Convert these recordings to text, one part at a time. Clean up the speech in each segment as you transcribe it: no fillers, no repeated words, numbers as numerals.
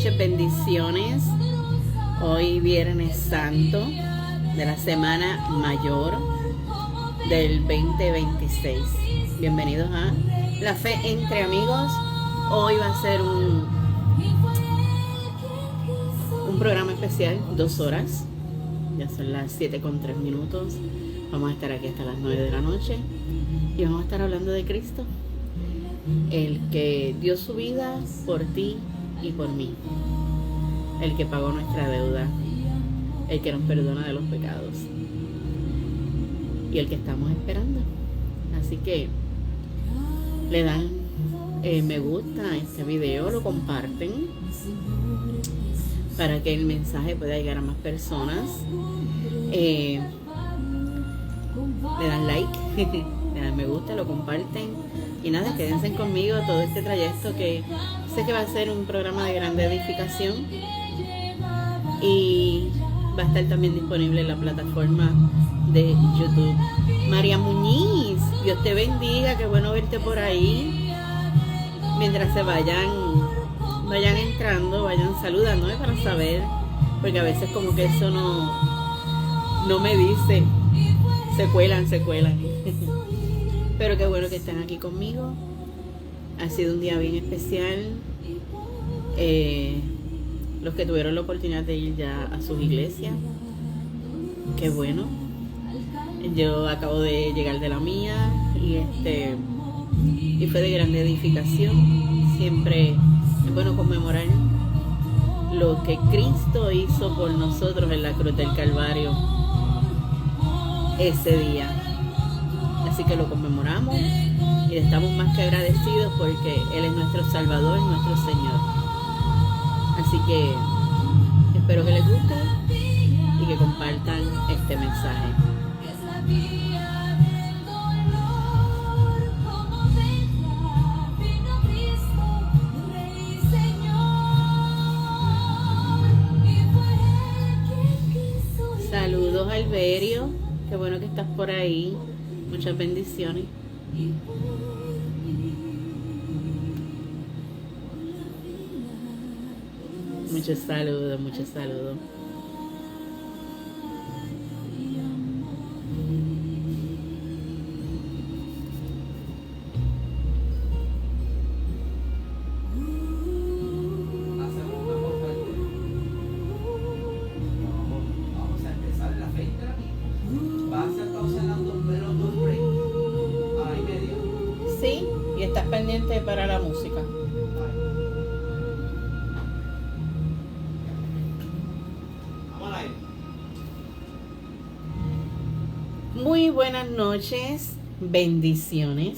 Muchas bendiciones. Hoy Viernes Santo de la Semana Mayor del 2026. Bienvenidos a La Fe Entre Amigos. Hoy va a ser un programa especial, 2 horas. Ya son las 7:03. Vamos a estar aquí hasta las 9 de la noche y vamos a estar hablando de Cristo, el que dio su vida por ti y por mí, el que pagó nuestra deuda, el que nos perdona de los pecados y el que estamos esperando. Así que le dan me gusta a este video, lo comparten para que el mensaje pueda llegar a más personas. Le dan like, le dan me gusta, lo comparten y nada, quédense conmigo todo este trayecto, que sé que va a ser un programa de grande edificación y va a estar también disponible en la plataforma de YouTube. María Muñiz, Dios te bendiga, qué bueno verte por ahí. Mientras se vayan entrando, vayan saludándome para saber, porque a veces como que eso no me dice, se cuelan. Pero qué bueno que están aquí conmigo. Ha sido un día bien especial. Los que tuvieron la oportunidad de ir ya a sus iglesias, qué bueno. Yo acabo de llegar de la mía y fue de grande edificación. Siempre es bueno conmemorar lo que Cristo hizo por nosotros en la cruz del Calvario ese día. Así que lo conmemoramos y estamos más que agradecidos porque Él es nuestro Salvador, nuestro Señor. Así que espero que les guste y que compartan este mensaje. Saludos, Alberio, qué bueno que estás por ahí. Muchas bendiciones. Muchos saludos. Para la música. Muy buenas noches, bendiciones.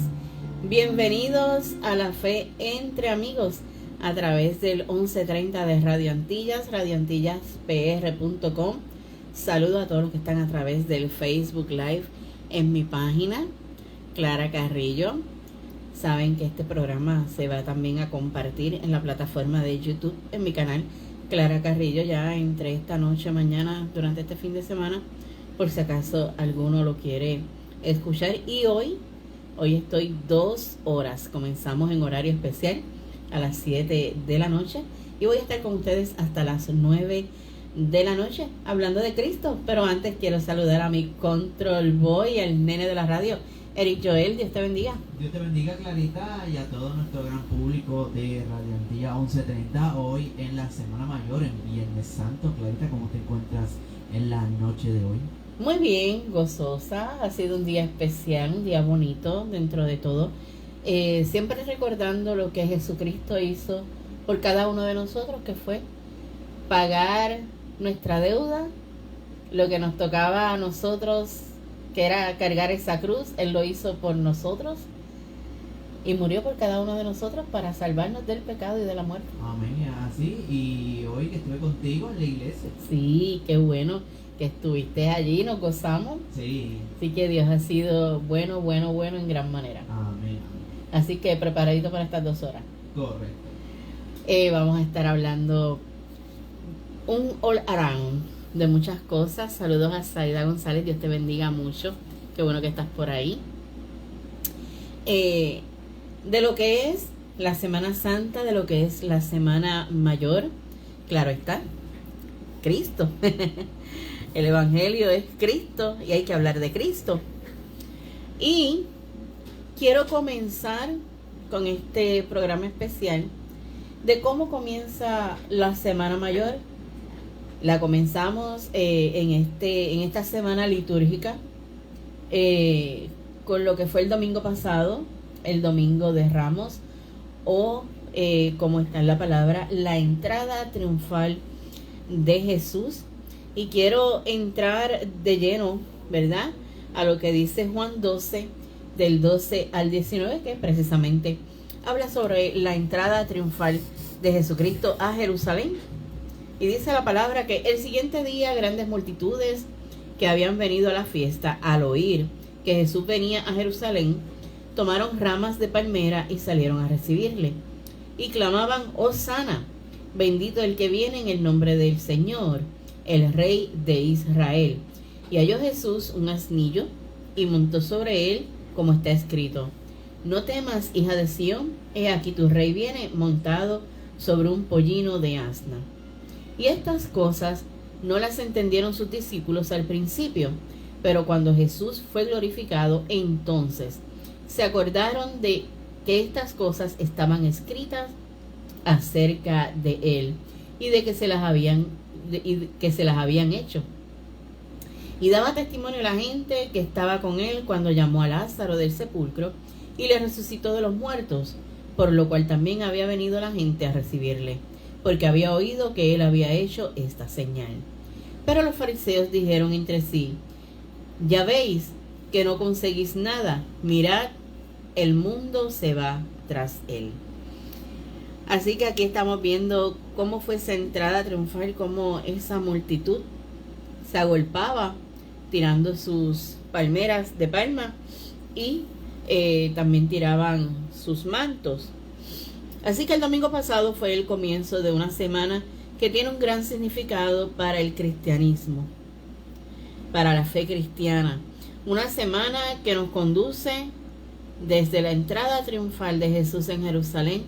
Bienvenidos a La Fe Entre Amigos a través del 1130 de Radio Antillas, radioantillaspr.com. Saludo a todos los que están a través del Facebook Live en mi página, Clara Carrillo. Saben que este programa se va también a compartir en la plataforma de YouTube, en mi canal Clara Carrillo, ya entre esta noche, mañana, durante este fin de semana, por si acaso alguno lo quiere escuchar. Y hoy estoy 2 horas, comenzamos en horario especial a las 7 de la noche y voy a estar con ustedes hasta las 9 de la noche hablando de Cristo. Pero antes quiero saludar a mi control boy, el nene de la radio, Eric Joel. Dios te bendiga. Dios te bendiga, Clarita, y a todo nuestro gran público de Radio Antilla 1130. Hoy en la Semana Mayor, en Viernes Santo. Clarita, ¿cómo te encuentras en la noche de hoy? Muy bien, gozosa. Ha sido un día especial, un día bonito dentro de todo. Siempre recordando lo que Jesucristo hizo por cada uno de nosotros, que fue pagar nuestra deuda, lo que nos tocaba a nosotros, que era cargar esa cruz. Él lo hizo por nosotros y murió por cada uno de nosotros para salvarnos del pecado y de la muerte. Amén, así. Y hoy que estuve contigo en la iglesia. Sí, qué bueno que estuviste allí, nos gozamos. Sí. Así que Dios ha sido bueno en gran manera. Amén. Así que preparadito para estas 2 horas. Correcto. Vamos a estar hablando un all around de muchas cosas. Saludos a Saida González, Dios te bendiga mucho, qué bueno que estás por ahí. De lo que es la Semana Santa, de lo que es la Semana Mayor, Claro está, Cristo. El Evangelio es Cristo y hay que hablar de Cristo. Y quiero comenzar con este programa especial de cómo comienza la Semana Mayor. La comenzamos en esta semana litúrgica con lo que fue el domingo pasado, el Domingo de Ramos, o como está en la palabra, la entrada triunfal de Jesús. Y quiero entrar de lleno, ¿verdad?, a lo que dice Juan 12, del 12 al 19, que precisamente habla sobre la entrada triunfal de Jesucristo a Jerusalén. Y dice la palabra que el siguiente día grandes multitudes que habían venido a la fiesta, al oír que Jesús venía a Jerusalén, tomaron ramas de palmera y salieron a recibirle. Y clamaban: Hosana, bendito el que viene en el nombre del Señor, el Rey de Israel. Y halló Jesús un asnillo y montó sobre él, como está escrito: No temas, hija de Sión, he aquí tu rey viene montado sobre un pollino de asna. Y estas cosas no las entendieron sus discípulos al principio, pero cuando Jesús fue glorificado, entonces se acordaron de que estas cosas estaban escritas acerca de él y de que se las habían hecho. Y daba testimonio a la gente que estaba con él cuando llamó a Lázaro del sepulcro y le resucitó de los muertos, por lo cual también había venido la gente a recibirle, porque había oído que él había hecho esta señal. Pero los fariseos dijeron entre sí: Ya veis que no conseguís nada, mirad, el mundo se va tras él. Así que aquí estamos viendo cómo fue esa entrada triunfal, cómo esa multitud se agolpaba tirando sus palmeras de palma y también tiraban sus mantos. Así que el domingo pasado fue el comienzo de una semana que tiene un gran significado para el cristianismo, para la fe cristiana. Una semana que nos conduce desde la entrada triunfal de Jesús en Jerusalén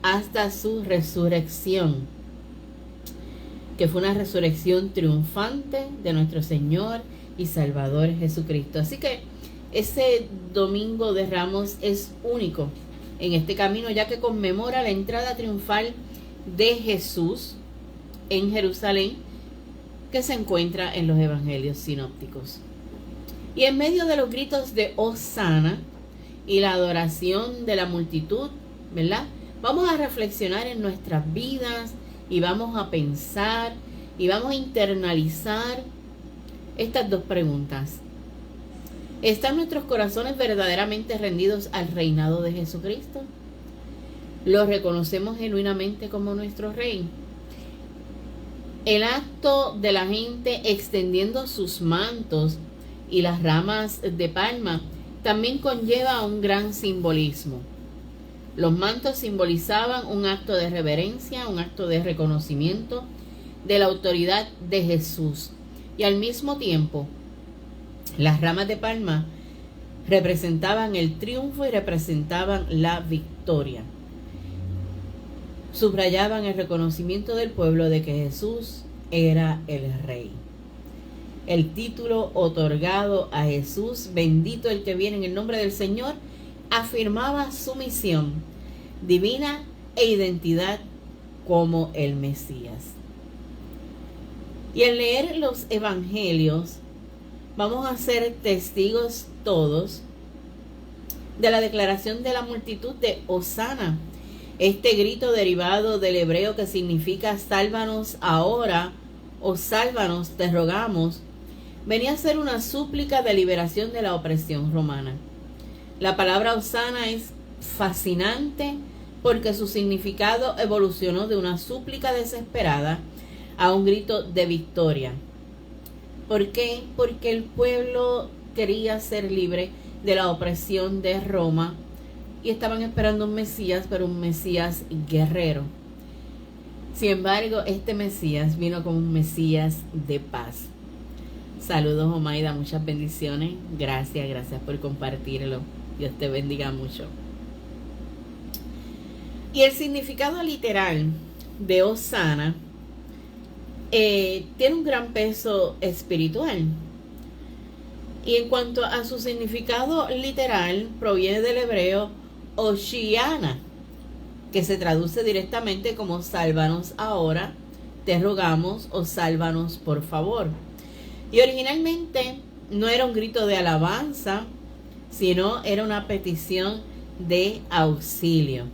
hasta su resurrección, que fue una resurrección triunfante de nuestro Señor y Salvador Jesucristo. Así que ese Domingo de Ramos es único en este camino, ya que conmemora la entrada triunfal de Jesús en Jerusalén, que se encuentra en los evangelios sinópticos. Y en medio de los gritos de Hosana y la adoración de la multitud, ¿verdad?, vamos a reflexionar en nuestras vidas y vamos a pensar y vamos a internalizar estas dos preguntas. ¿Están nuestros corazones verdaderamente rendidos al reinado de Jesucristo? ¿Lo reconocemos genuinamente como nuestro Rey? El acto de la gente extendiendo sus mantos y las ramas de palma también conlleva un gran simbolismo. Los mantos simbolizaban un acto de reverencia, un acto de reconocimiento de la autoridad de Jesús. Y al mismo tiempo, las ramas de palma representaban el triunfo y representaban la victoria. Subrayaban el reconocimiento del pueblo de que Jesús era el Rey. El título otorgado a Jesús, bendito el que viene en el nombre del Señor, afirmaba su misión divina e identidad como el Mesías. Y al leer los evangelios, vamos a ser testigos todos de la declaración de la multitud de Hosana. Este grito derivado del hebreo que significa sálvanos ahora o sálvanos, te rogamos, venía a ser una súplica de liberación de la opresión romana. La palabra Hosana es fascinante porque su significado evolucionó de una súplica desesperada a un grito de victoria. ¿Por qué? Porque el pueblo quería ser libre de la opresión de Roma y estaban esperando un Mesías, pero un Mesías guerrero. Sin embargo, este Mesías vino como un Mesías de paz. Saludos, Omaida, muchas bendiciones. Gracias por compartirlo. Dios te bendiga mucho. Y el significado literal de Hosana tiene un gran peso espiritual. Y en cuanto a su significado literal, proviene del hebreo Hoshiana, que se traduce directamente como sálvanos ahora, te rogamos, o sálvanos por favor. Y originalmente no era un grito de alabanza, sino era una petición de auxilio.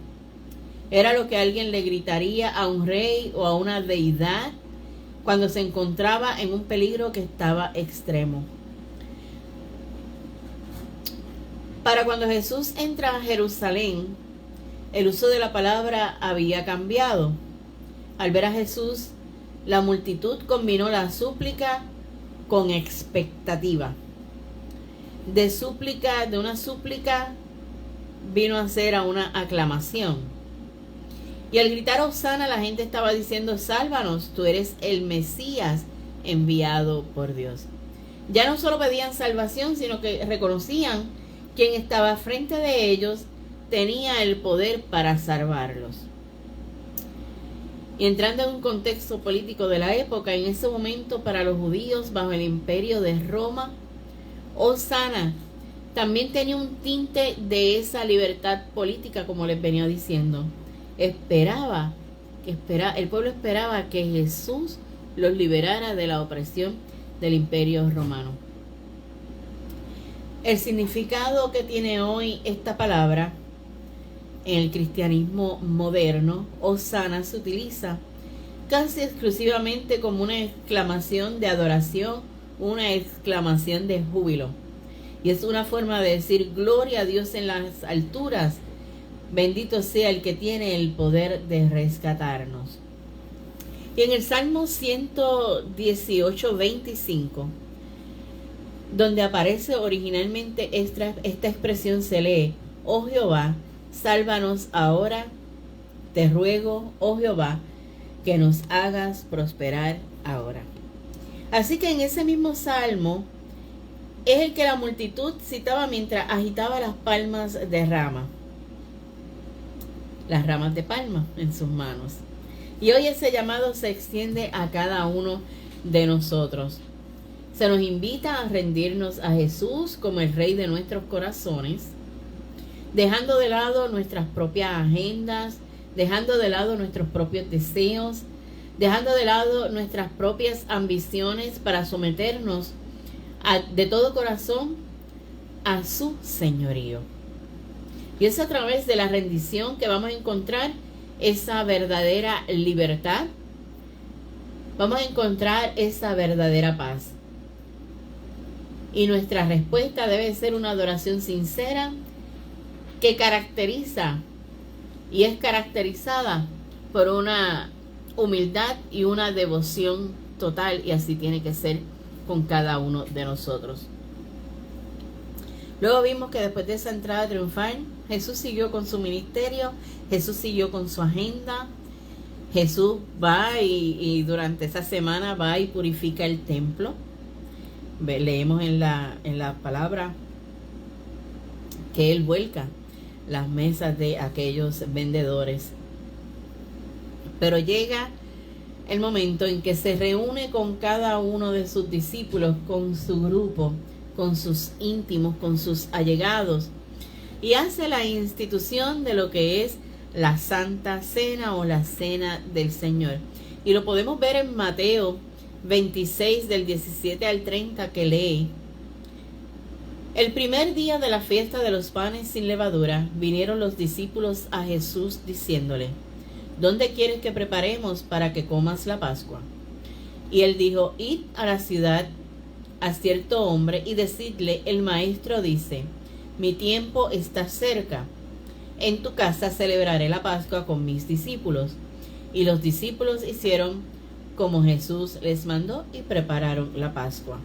Era lo que alguien le gritaría a un rey o a una deidad cuando se encontraba en un peligro que estaba extremo. Para cuando Jesús entra a Jerusalén, el uso de la palabra había cambiado. Al ver a Jesús, la multitud combinó la súplica con expectativa. De una súplica vino a ser a una aclamación. Y al gritar Hosana, la gente estaba diciendo: sálvanos, tú eres el Mesías enviado por Dios. Ya no solo pedían salvación, sino que reconocían quien estaba frente de ellos tenía el poder para salvarlos. Y entrando en un contexto político de la época, en ese momento para los judíos bajo el imperio de Roma, Hosana también tenía un tinte de esa libertad política, como les venía diciendo. El pueblo esperaba que Jesús los liberara de la opresión del imperio romano. El significado que tiene hoy esta palabra en el cristianismo moderno, Hosana, se utiliza casi exclusivamente como una exclamación de adoración, una exclamación de júbilo. Y es una forma de decir: gloria a Dios en las alturas, bendito sea el que tiene el poder de rescatarnos. Y en el Salmo 118, 25, donde aparece originalmente esta expresión, se lee: oh Jehová, sálvanos ahora, te ruego, oh Jehová, que nos hagas prosperar ahora. Así que en ese mismo salmo es el que la multitud citaba mientras agitaba las palmas de rama, las ramas de palma en sus manos. Y hoy ese llamado se extiende a cada uno de nosotros. Se nos invita a rendirnos a Jesús como el Rey de nuestros corazones, dejando de lado nuestras propias agendas, dejando de lado nuestros propios deseos, dejando de lado nuestras propias ambiciones para someternos de todo corazón a su señorío. Y es a través de la rendición que vamos a encontrar esa verdadera libertad, vamos a encontrar esa verdadera paz. Y nuestra respuesta debe ser una adoración sincera que caracteriza y es caracterizada por una humildad y una devoción total, y así tiene que ser con cada uno de nosotros. Luego vimos que después de esa entrada triunfal, Jesús siguió con su ministerio, Jesús siguió con su agenda. Jesús va y durante esa semana va y purifica el templo. Leemos en la palabra que Él vuelca las mesas de aquellos vendedores. Pero llega el momento en que se reúne con cada uno de sus discípulos, con su grupo, con sus íntimos, con sus allegados, y hace la institución de lo que es la Santa Cena o la Cena del Señor. Y lo podemos ver en Mateo 26 del 17 al 30, que lee: el primer día de la fiesta de los panes sin levadura, vinieron los discípulos a Jesús diciéndole: ¿dónde quieres que preparemos para que comas la Pascua? Y él dijo: id a la ciudad a cierto hombre y decidle: el maestro dice, mi tiempo está cerca. En tu casa celebraré la Pascua con mis discípulos. Y los discípulos hicieron como Jesús les mandó y prepararon la Pascua.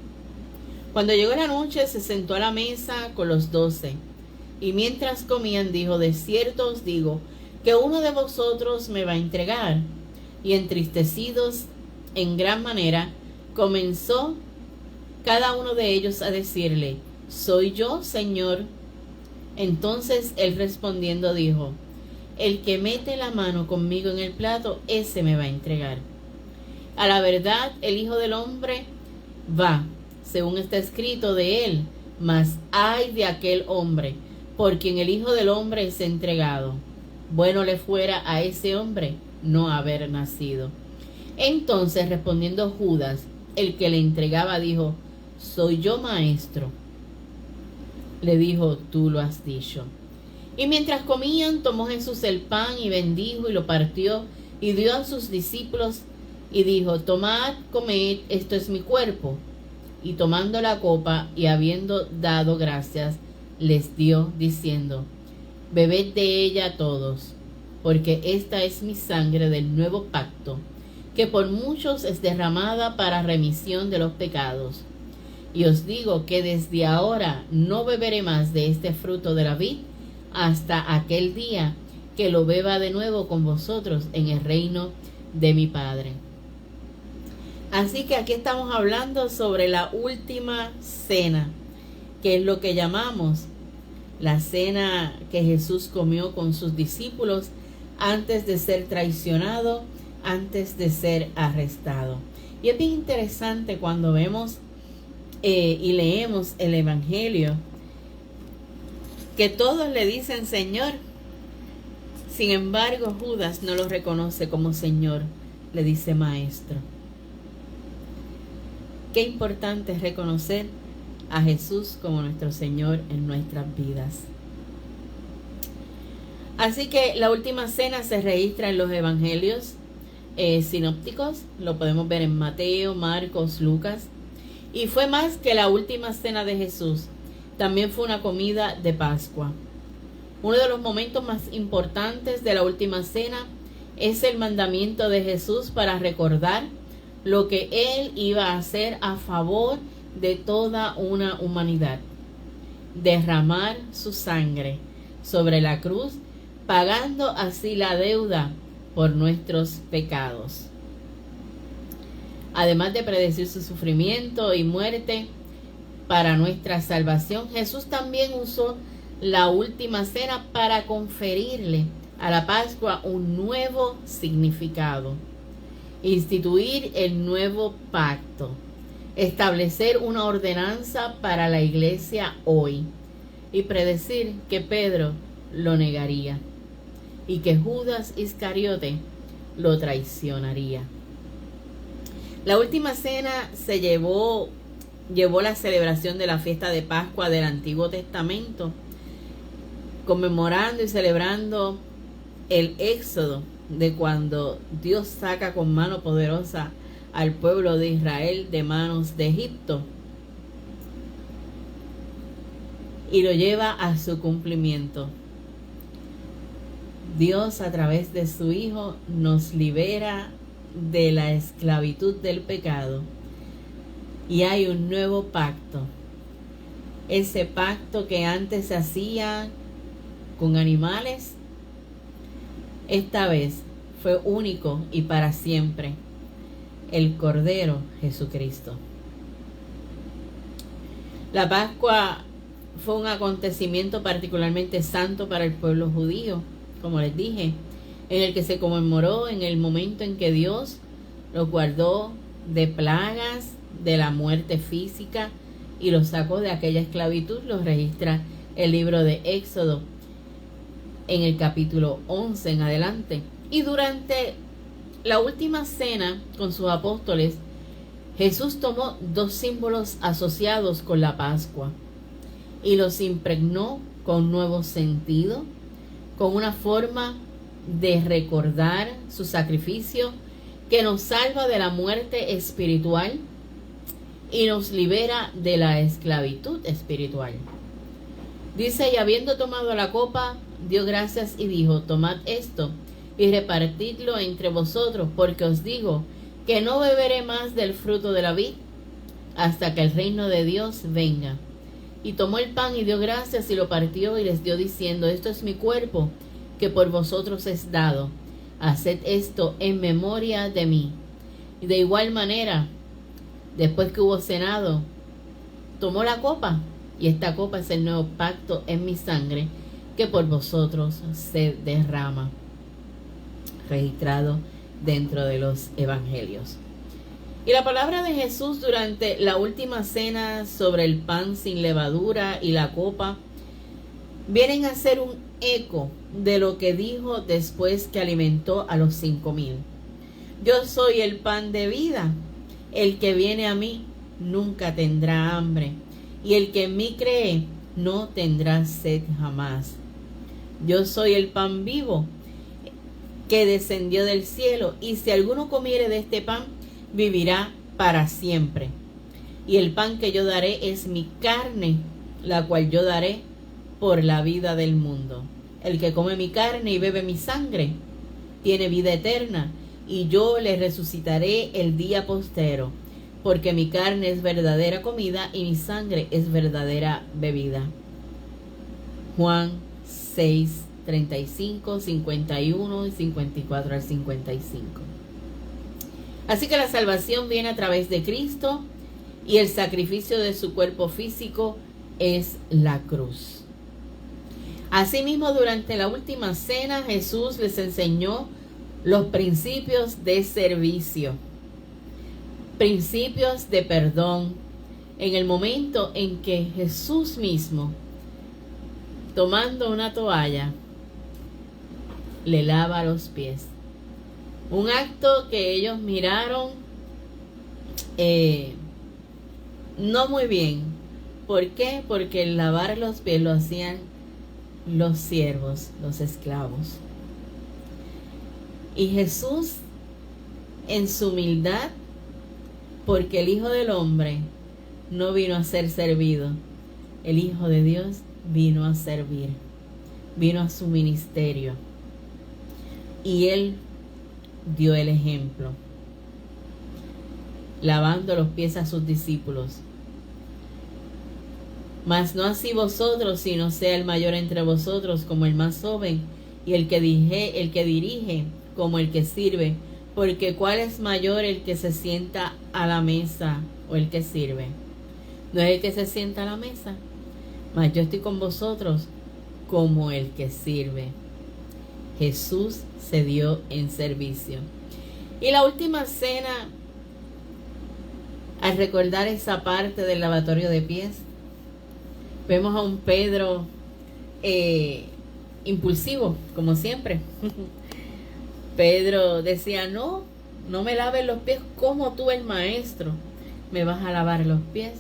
Cuando llegó la noche, se sentó a la mesa con los 12. Y mientras comían, dijo: de cierto os digo que uno de vosotros me va a entregar. Y entristecidos en gran manera, comenzó cada uno de ellos a decirle: ¿soy yo, Señor? Entonces él respondiendo dijo: el que mete la mano conmigo en el plato, ese me va a entregar. A la verdad, el Hijo del Hombre va, según está escrito de él, mas ay de aquel hombre, por quien el Hijo del Hombre es entregado. Bueno le fuera a ese hombre no haber nacido. Entonces, respondiendo Judas, el que le entregaba, dijo: soy yo, maestro. Le dijo: tú lo has dicho. Y mientras comían, tomó Jesús el pan y bendijo y lo partió y dio a sus discípulos y dijo: tomad, comed, esto es mi cuerpo. Y tomando la copa y habiendo dado gracias, les dio, diciendo: bebed de ella todos, porque esta es mi sangre del nuevo pacto, que por muchos es derramada para remisión de los pecados. Y os digo que desde ahora no beberé más de este fruto de la vid, hasta aquel día que lo beba de nuevo con vosotros en el reino de mi Padre. Así que aquí estamos hablando sobre la última cena, que es lo que llamamos la cena que Jesús comió con sus discípulos antes de ser traicionado, antes de ser arrestado. Y es bien interesante cuando vemos y leemos el Evangelio, que todos le dicen Señor. Sin embargo, Judas no lo reconoce como Señor, le dice Maestro. Qué importante es reconocer a Jesús como nuestro Señor en nuestras vidas. Así que la última cena se registra en los evangelios sinópticos. Lo podemos ver en Mateo, Marcos, Lucas. Y fue más que la última cena de Jesús. También fue una comida de Pascua. Uno de los momentos más importantes de la última cena es el mandamiento de Jesús para recordar lo que Él iba a hacer a favor de toda una humanidad. Derramar su sangre sobre la cruz, pagando así la deuda por nuestros pecados. Además de predecir su sufrimiento y muerte para nuestra salvación, Jesús también usó la última cena para conferirle a la Pascua un nuevo significado, instituir el nuevo pacto, establecer una ordenanza para la iglesia hoy y predecir que Pedro lo negaría y que Judas Iscariote lo traicionaría. La última cena llevó la celebración de la fiesta de Pascua del Antiguo Testamento, conmemorando y celebrando el éxodo de cuando Dios saca con mano poderosa al pueblo de Israel de manos de Egipto y lo lleva a su cumplimiento. Dios, a través de su Hijo, nos libera de la esclavitud del pecado y hay un nuevo pacto. Ese pacto que antes se hacía con animales, esta vez fue único y para siempre: el Cordero Jesucristo. La Pascua fue un acontecimiento particularmente santo para el pueblo judío, como les dije, en el que se conmemoró en el momento en que Dios los guardó de plagas, de la muerte física y los sacó de aquella esclavitud. Los registra el libro de Éxodo en el capítulo 11 en adelante. Y durante la última cena con sus apóstoles, Jesús tomó dos símbolos asociados con la Pascua y los impregnó con nuevo sentido, con una forma de recordar su sacrificio que nos salva de la muerte espiritual y nos libera de la esclavitud espiritual. Dice: y habiendo tomado la copa, dio gracias y dijo: tomad esto y repartidlo entre vosotros, porque os digo que no beberé más del fruto de la vid hasta que el reino de Dios venga. Y tomó el pan y dio gracias y lo partió y les dio diciendo: esto es mi cuerpo, que por vosotros es dado. Haced esto en memoria de mí. Y de igual manera, después que hubo cenado, tomó la copa, y esta copa es el nuevo pacto en mi sangre, que por vosotros se derrama. Registrado dentro de los evangelios. Y la palabra de Jesús durante la última cena sobre el pan sin levadura y la copa vienen a ser un eco de lo que dijo después que alimentó a los 5,000. Yo soy el pan de vida. El que viene a mí nunca tendrá hambre, y el que en mí cree no tendrá sed jamás. Yo soy el pan vivo que descendió del cielo, y si alguno comiere de este pan, vivirá para siempre. Y el pan que yo daré es mi carne, la cual yo daré por la vida del mundo. El que come mi carne y bebe mi sangre tiene vida eterna, y yo le resucitaré el día postero, porque mi carne es verdadera comida y mi sangre es verdadera bebida. Juan 6, 35, 51 y 54 al 55. Así que la salvación viene a través de Cristo, y el sacrificio de su cuerpo físico es la cruz. Asimismo, durante la última cena, Jesús les enseñó los principios de servicio, principios de perdón, en el momento en que Jesús mismo, tomando una toalla, le lava los pies. Un acto que ellos miraron no muy bien. ¿Por qué? Porque el lavar los pies lo hacían los siervos, los esclavos. Y Jesús, en su humildad, porque el Hijo del Hombre no vino a ser servido, el Hijo de Dios vino a servir, vino a su ministerio, y Él dio el ejemplo, lavando los pies a sus discípulos. Mas no así vosotros, sino sea el mayor entre vosotros como el más joven, y el que dirige como el que sirve, porque ¿cuál es mayor, el que se sienta a la mesa o el que sirve? No es el que se sienta a la mesa, mas yo estoy con vosotros como el que sirve. Jesús se dio en servicio. Y la última cena, al recordar esa parte del lavatorio de pies, vemos a un Pedro impulsivo, como siempre. Pedro decía, no me laves los pies como tú, el maestro, me vas a lavar los pies.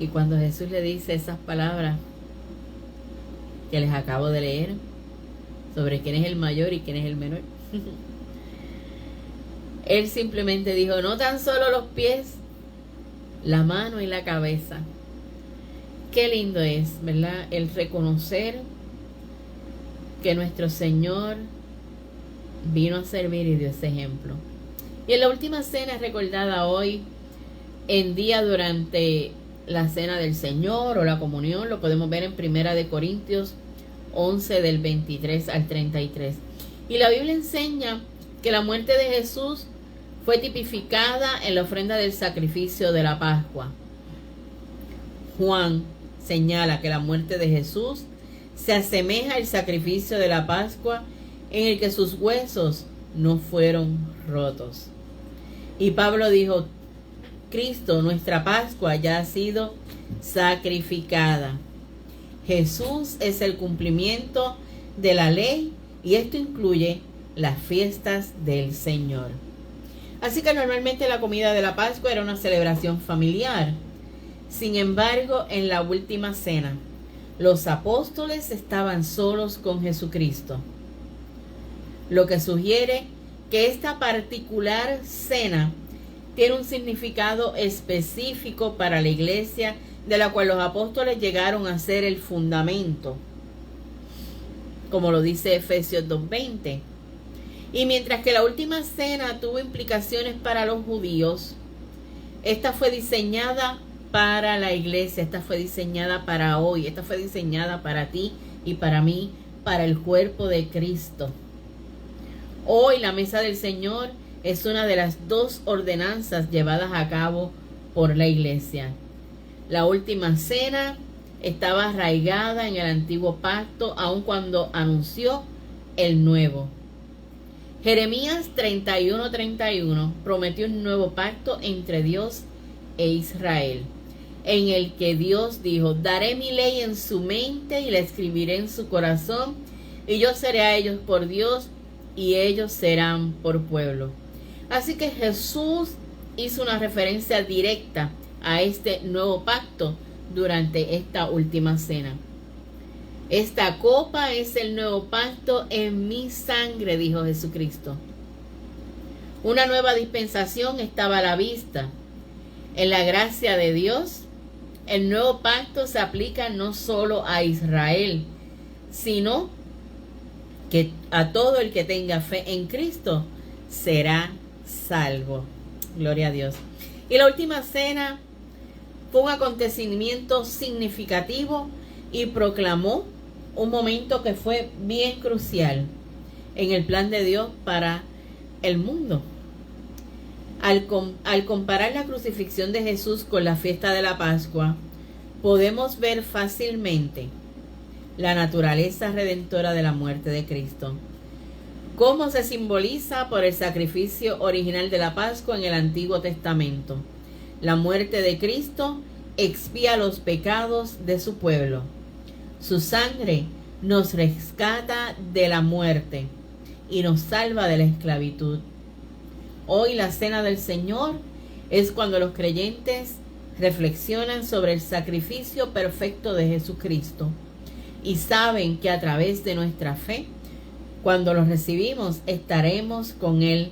Y cuando Jesús le dice esas palabras que les acabo de leer, sobre quién es el mayor y quién es el menor, él simplemente dijo, no tan solo los pies, la mano y la cabeza. Qué lindo es, ¿verdad? El reconocer que nuestro Señor vino a servir y dio ese ejemplo. Y en la última cena recordada hoy en día durante la cena del Señor o la comunión, lo podemos ver en 1 Corintios 11 del 23 al 33. Y la Biblia enseña que la muerte de Jesús fue tipificada en la ofrenda del sacrificio de la Pascua. Juan señala que la muerte de Jesús se asemeja al sacrificio de la Pascua, en el que sus huesos no fueron rotos. Y Pablo dijo, Cristo, nuestra Pascua, ya ha sido sacrificada. Jesús es el cumplimiento de la ley, y esto incluye las fiestas del Señor. Así que normalmente la comida de la Pascua era una celebración familiar. Sin embargo, en la última cena, los apóstoles estaban solos con Jesucristo, lo que sugiere que esta particular cena tiene un significado específico para la iglesia, de la cual los apóstoles llegaron a ser el fundamento, como lo dice Efesios 2:20. Y mientras que la última cena tuvo implicaciones para los judíos, esta fue diseñada para la iglesia, esta fue diseñada para hoy, esta fue diseñada para ti y para mí, para el cuerpo de Cristo. Hoy la mesa del Señor es una de las 2 ordenanzas llevadas a cabo por la iglesia. La última cena estaba arraigada en el antiguo pacto, aun cuando anunció el nuevo. Jeremías 31:31 prometió un nuevo pacto entre Dios e Israel, en el que Dios dijo: daré mi ley en su mente y la escribiré en su corazón, y yo seré a ellos por Dios y ellos serán por pueblo. Así que Jesús hizo una referencia directa a este nuevo pacto durante esta última cena. Esta copa es el nuevo pacto en mi sangre, dijo Jesucristo. Una nueva dispensación estaba a la vista. En la gracia de Dios, el nuevo pacto se aplica no solo a Israel, sino que a todo el que tenga fe en Cristo será salvo. Gloria a Dios. Y la última cena fue un acontecimiento significativo y proclamó un momento que fue bien crucial en el plan de Dios para el mundo. Al comparar la crucifixión de Jesús con la fiesta de la Pascua, podemos ver fácilmente la naturaleza redentora de la muerte de Cristo, cómo se simboliza por el sacrificio original de la Pascua en el Antiguo Testamento. La muerte de Cristo expía los pecados de su pueblo. Su sangre nos rescata de la muerte y nos salva de la esclavitud. Hoy la cena del Señor es cuando los creyentes reflexionan sobre el sacrificio perfecto de Jesucristo y saben que a través de nuestra fe, cuando lo recibimos, estaremos con Él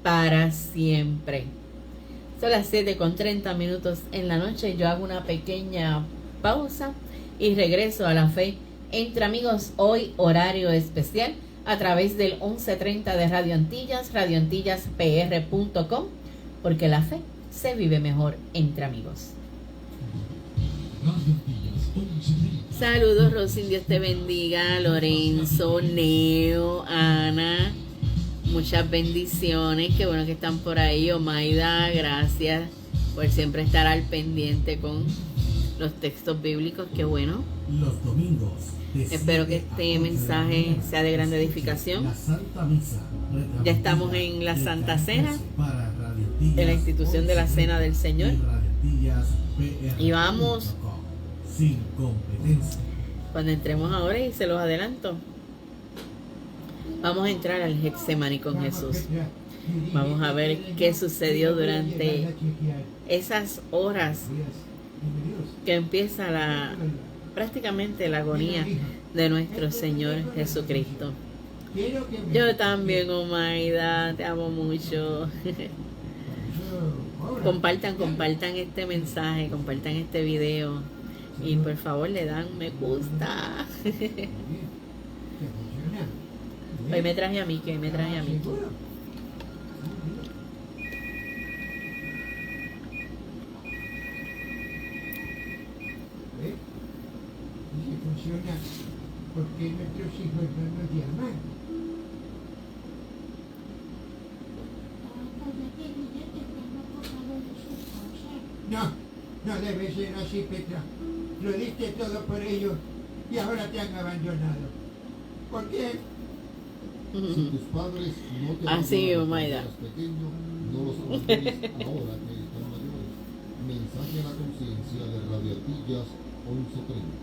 para siempre. Son las 7:30 en la noche. Yo hago una pequeña pausa y regreso a la fe entre amigos, hoy horario especial a través del 11:30 de Radio Antillas, radioantillaspr.com, porque la fe se vive mejor entre amigos. Saludos, Rosy, Dios te bendiga. Lorenzo, Neo, Ana, muchas bendiciones, qué bueno que están por ahí. Omaida, gracias por siempre estar al pendiente con los textos bíblicos, qué bueno. Los domingos. Espero que este mensaje sea de gran edificación. Ya estamos en la Santa Cena, en la institución de la Cena del Señor. Y vamos, sin competencia. Cuando entremos ahora, y se los adelanto, vamos a entrar al Getsemaní con Jesús. Vamos a ver qué sucedió durante esas horas que empieza prácticamente la agonía de nuestro Señor Jesucristo. Yo también, Omaida, te amo mucho. Compartan este mensaje, compartan este video y por favor le dan me gusta. Hoy me traje a Miki, Funciona porque nuestros hijos no nos llaman. No debe ser así, Petra. Lo diste todo por ellos y ahora te han abandonado. ¿Por qué? Si tus padres no te así, abandonan Omaida, cuando eras pequeño, no los abandones ahora que están mayores. Mensaje a la conciencia de Radio Antillas 11:30.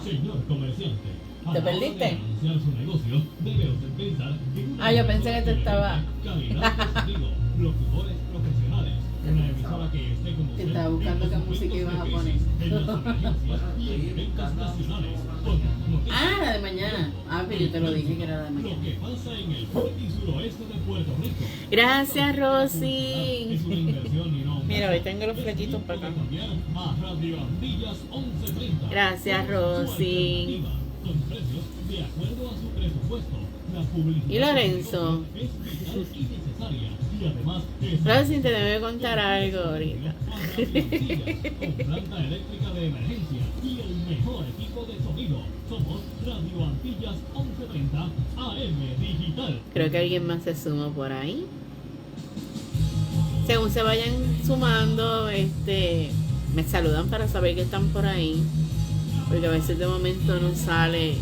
Señor comerciante, ¿te perdiste? anunciar su negocio, debe usted pensar en una Yo pensé que te estaba calidad de sonido, locutores profesionales, una emisora que esté con usted estaba buscando en qué los música momentos ibas a de poner. crisis, en las emergencias y en eventos nacionales, con noticias, La de mañana. Pero yo te lo dije que era la de lo mañana. que pasa en el sur y suroeste de Puerto Rico. Gracias, Rosy. Es una inversión y no un Mira, gasto. hoy tengo los flequitos para acá. Cambiar a Radio Antillas 11:30. Gracias, Rosy. Con precios de acuerdo a su presupuesto. La publicidad ¿Y Lorenzo? es vital y necesaria. Y además es Rosy, te debe contar algo ahorita. a Radio Antillas, con planta eléctrica de emergencia y el mejor equipo de sonido. Somos Radio Antillas 11:30 AM Digital. Creo que alguien más se suma por ahí. Según se vayan sumando, me saludan para saber que están por ahí, porque a veces de momento no sale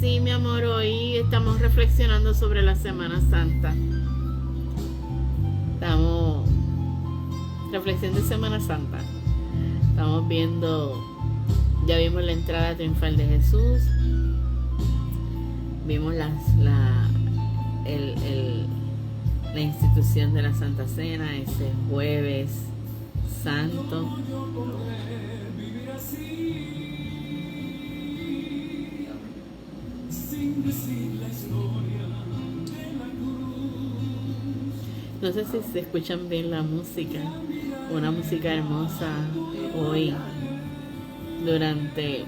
sí, mi amor, hoy estamos reflexionando sobre la Semana Santa. Estamos... Reflexión de Semana Santa. Estamos viendo... Ya vimos la entrada triunfal de Jesús. Vimos la institución de la Santa Cena, ese jueves santo. No sé si se escuchan bien la música, una música hermosa hoy durante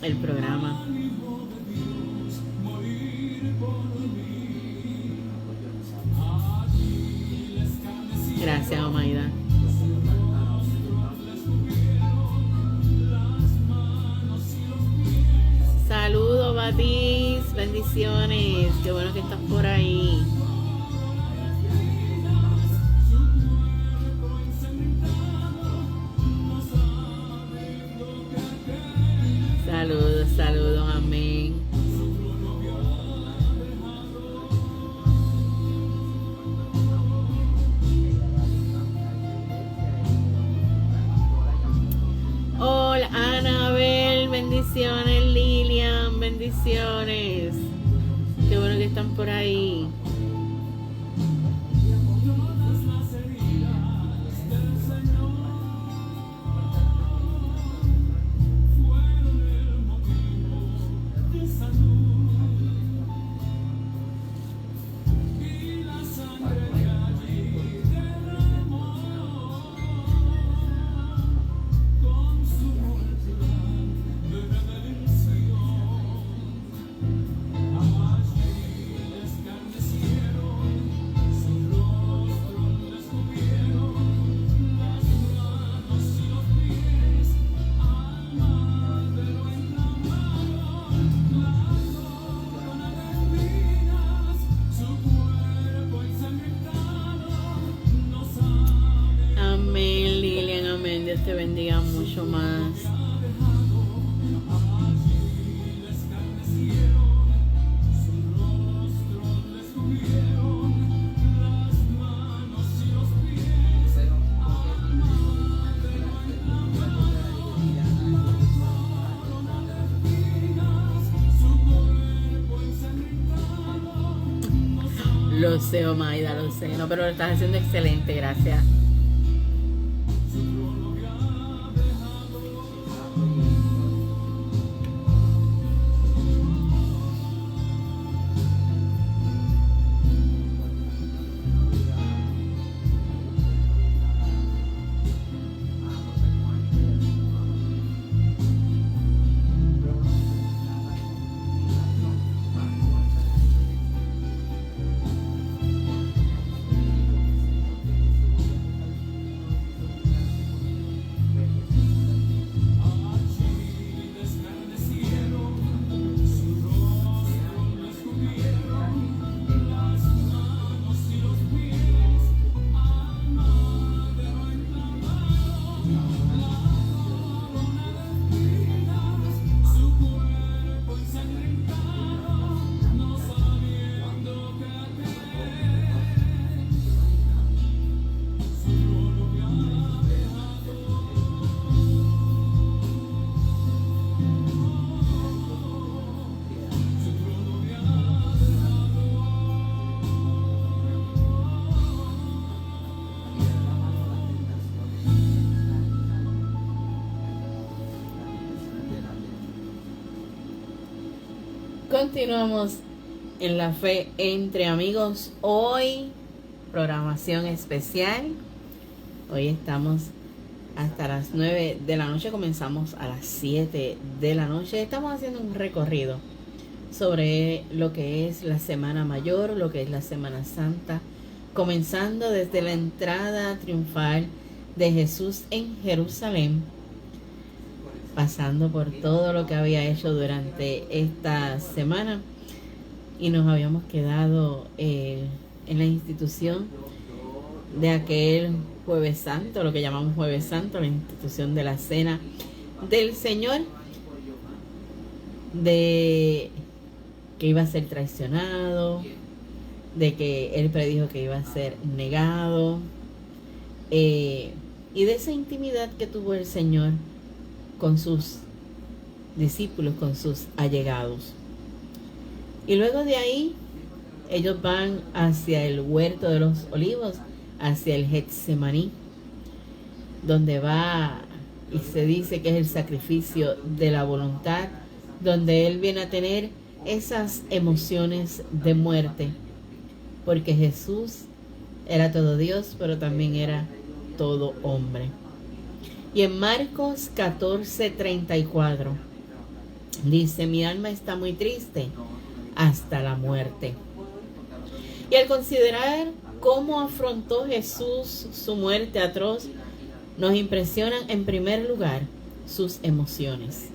el programa. Gracias, Omaida. Saludos, Batis, bendiciones, qué bueno que estás por ahí. Saludos, saludos, amén. Hola, Anabel, bendiciones, Lilian, bendiciones. Qué bueno que están por ahí. Te bendiga mucho más. Lo sé, Omaida, lo sé, no, pero lo estás haciendo excelente, gracias. Continuamos en la fe entre amigos. Hoy, programación especial. Hoy estamos hasta las 9 de la noche. Comenzamos a las 7 de la noche. Estamos haciendo un recorrido sobre lo que es la Semana Mayor, lo que es la Semana Santa. Comenzando desde la entrada triunfal de Jesús en Jerusalén, pasando por todo lo que había hecho durante esta semana, y nos habíamos quedado en la institución de aquel Jueves Santo, lo que llamamos Jueves Santo, la institución de la Cena del Señor, de que iba a ser traicionado, de que él predijo que iba a ser negado, y de esa intimidad que tuvo el Señor con sus discípulos, con sus allegados. Y luego de ahí, ellos van hacia el huerto de los olivos, hacia el Getsemaní, donde va y se dice que es el sacrificio de la voluntad, donde él viene a tener esas emociones de muerte, porque Jesús era todo Dios, pero también era todo hombre. Y en Marcos 14:34 dice: mi alma está muy triste hasta la muerte. Y al considerar cómo afrontó Jesús su muerte atroz, nos impresionan en primer lugar sus emociones.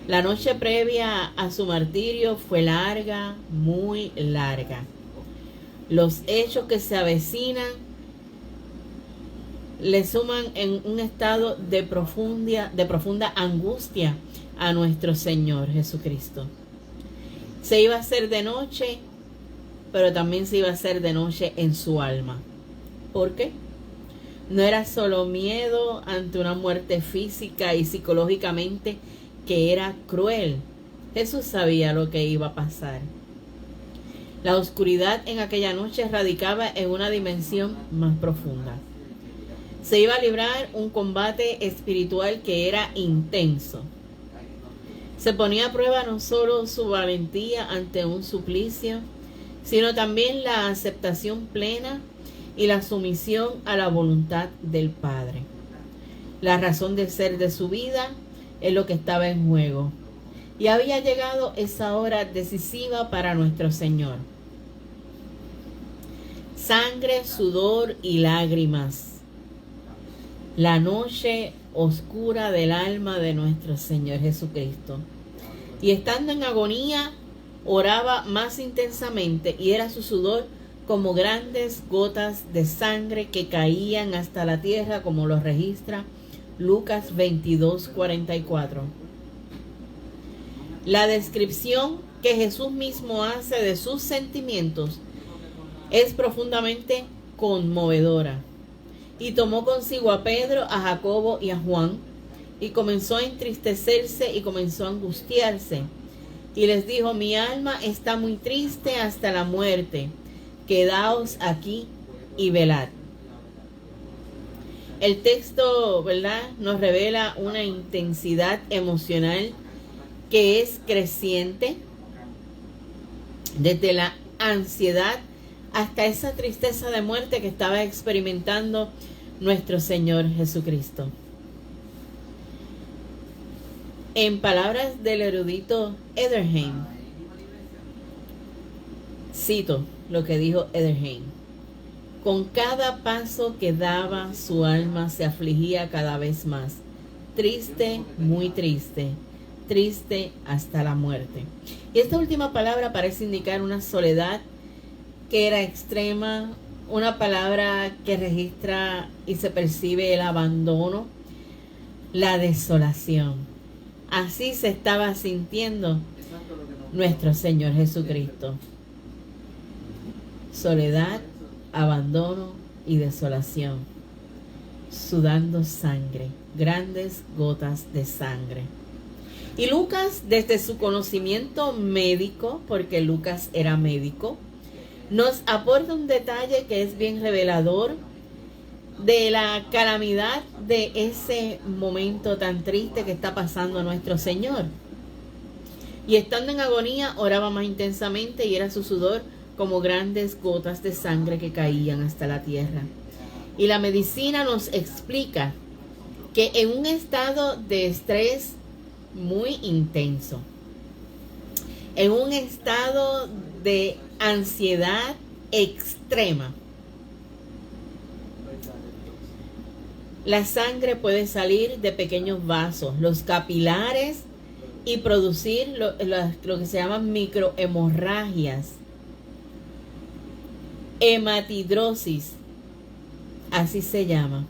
La noche previa a su martirio fue larga, muy larga. Los hechos que se avecinan le suman en un estado de profunda angustia a nuestro Señor Jesucristo. Se iba a hacer de noche, pero también se iba a hacer de noche en su alma. ¿Por qué? No era solo miedo ante una muerte física y psicológicamente que era cruel. Jesús sabía lo que iba a pasar. La oscuridad en aquella noche radicaba en una dimensión más profunda. Se iba a librar un combate espiritual que era intenso. Se ponía a prueba no solo su valentía ante un suplicio, sino también la aceptación plena y la sumisión a la voluntad del Padre. La razón de ser de su vida es lo que estaba en juego. Y había llegado esa hora decisiva para nuestro Señor. Sangre, sudor y lágrimas. La noche oscura del alma de nuestro Señor Jesucristo. Y estando en agonía, oraba más intensamente, y era su sudor como grandes gotas de sangre que caían hasta la tierra, como lo registra Lucas 22:44. La descripción que Jesús mismo hace de sus sentimientos es profundamente conmovedora. Y tomó consigo a Pedro, a Jacobo y a Juan, y comenzó a entristecerse y comenzó a angustiarse. Y les dijo: mi alma está muy triste hasta la muerte. Quedaos aquí y velad. El texto, ¿verdad?, nos revela una intensidad emocional que es creciente, desde la ansiedad hasta esa tristeza de muerte que estaba experimentando nuestro Señor Jesucristo. En palabras del erudito Ederheim, cito lo que dijo Ederheim: con cada paso que daba, su alma se afligía cada vez más, triste, muy triste, triste hasta la muerte. Y esta última palabra parece indicar una soledad que era extrema, una palabra que registra y se percibe el abandono, la desolación. Así se estaba sintiendo nuestro Señor Jesucristo. Soledad, abandono y desolación, sudando sangre, grandes gotas de sangre. Y Lucas, desde su conocimiento médico, porque Lucas era médico, nos aporta un detalle que es bien revelador de la calamidad de ese momento tan triste que está pasando nuestro Señor. Y estando en agonía, oraba más intensamente, y era su sudor como grandes gotas de sangre que caían hasta la tierra. Y la medicina nos explica que en un estado de estrés muy intenso, en un estado de ansiedad extrema, la sangre puede salir de pequeños vasos, los capilares, y producir lo que se llaman microhemorragias, hematidrosis, así se llama.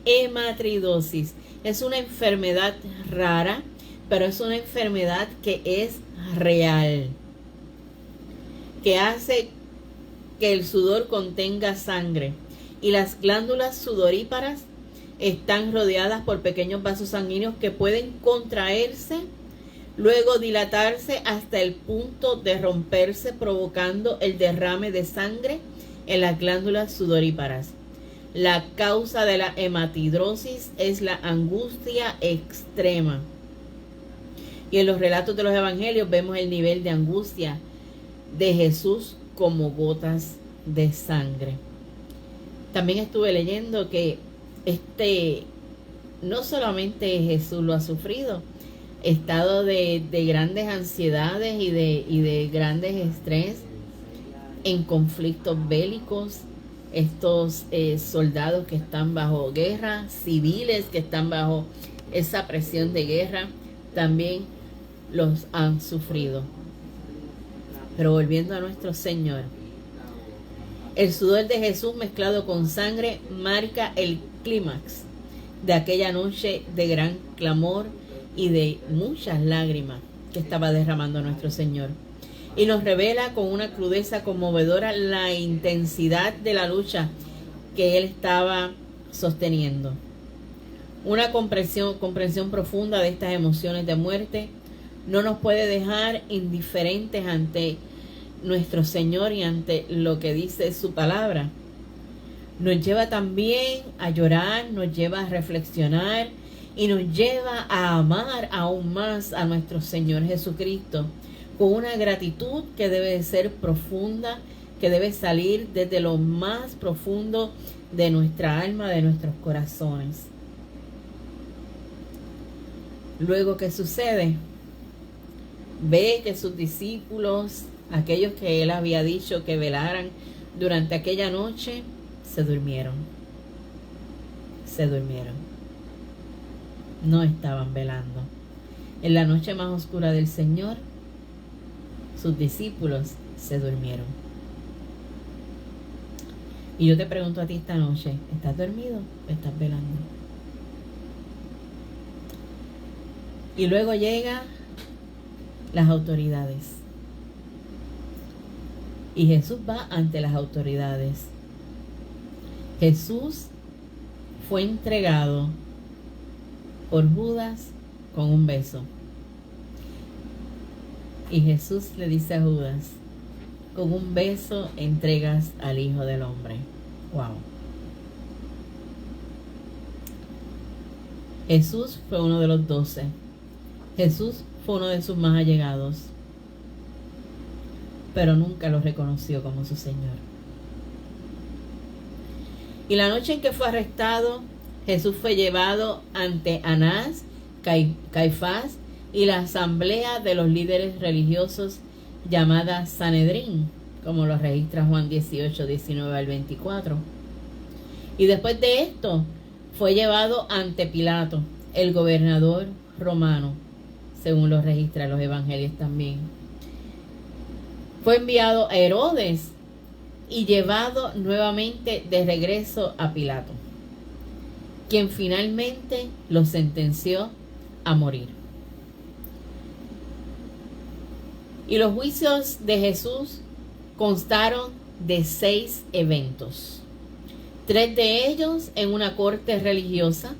Hematidrosis es una enfermedad rara, pero es una enfermedad que es real. que hace que el sudor contenga sangre, y las glándulas sudoríparas están rodeadas por pequeños vasos sanguíneos que pueden contraerse, luego dilatarse hasta el punto de romperse, provocando el derrame de sangre en las glándulas sudoríparas. La causa de la hematidrosis es la angustia extrema. Y en los relatos de los evangelios vemos el nivel de angustia de Jesús como gotas de sangre. También estuve leyendo que no solamente Jesús lo ha sufrido, estado de grandes ansiedades y de grandes estrés en conflictos bélicos, estos soldados que están bajo guerra, civiles que están bajo esa presión de guerra, también los han sufrido. Pero volviendo a nuestro Señor, el sudor de Jesús mezclado con sangre marca el clímax de aquella noche de gran clamor y de muchas lágrimas que estaba derramando nuestro Señor. Y nos revela con una crudeza conmovedora la intensidad de la lucha que Él estaba sosteniendo. Una comprensión profunda de estas emociones de muerte no nos puede dejar indiferentes ante nuestro Señor y ante lo que dice su palabra. Nos lleva también a llorar, nos lleva a reflexionar y nos lleva a amar aún más a nuestro Señor Jesucristo con una gratitud que debe de ser profunda, que debe salir desde lo más profundo de nuestra alma, de nuestros corazones. Luego, ¿qué sucede? Ve que sus discípulos, aquellos que Él había dicho que velaran durante aquella noche, se durmieron. Se durmieron. No estaban velando. En la noche más oscura del Señor, sus discípulos se durmieron. Y yo te pregunto a ti esta noche, ¿estás dormido o estás velando? Y luego llegan las autoridades. Y Jesús va ante las autoridades. Jesús fue entregado por Judas con un beso. Y Jesús le dice a Judas, con un beso entregas al Hijo del Hombre. Wow. Jesús fue uno de los 12. Jesús fue uno de sus más allegados, pero nunca lo reconoció como su Señor. Y la noche en que fue arrestado, Jesús fue llevado ante Anás, Caifás y la asamblea de los líderes religiosos llamada Sanedrín, como lo registra Juan 18, 19 al 24. Y después de esto, fue llevado ante Pilato, el gobernador romano, según lo registran los evangelios también. Fue enviado a Herodes y llevado nuevamente de regreso a Pilato, quien finalmente lo sentenció a morir. Y los juicios de Jesús constaron de 6 eventos. 3 de ellos en una corte religiosa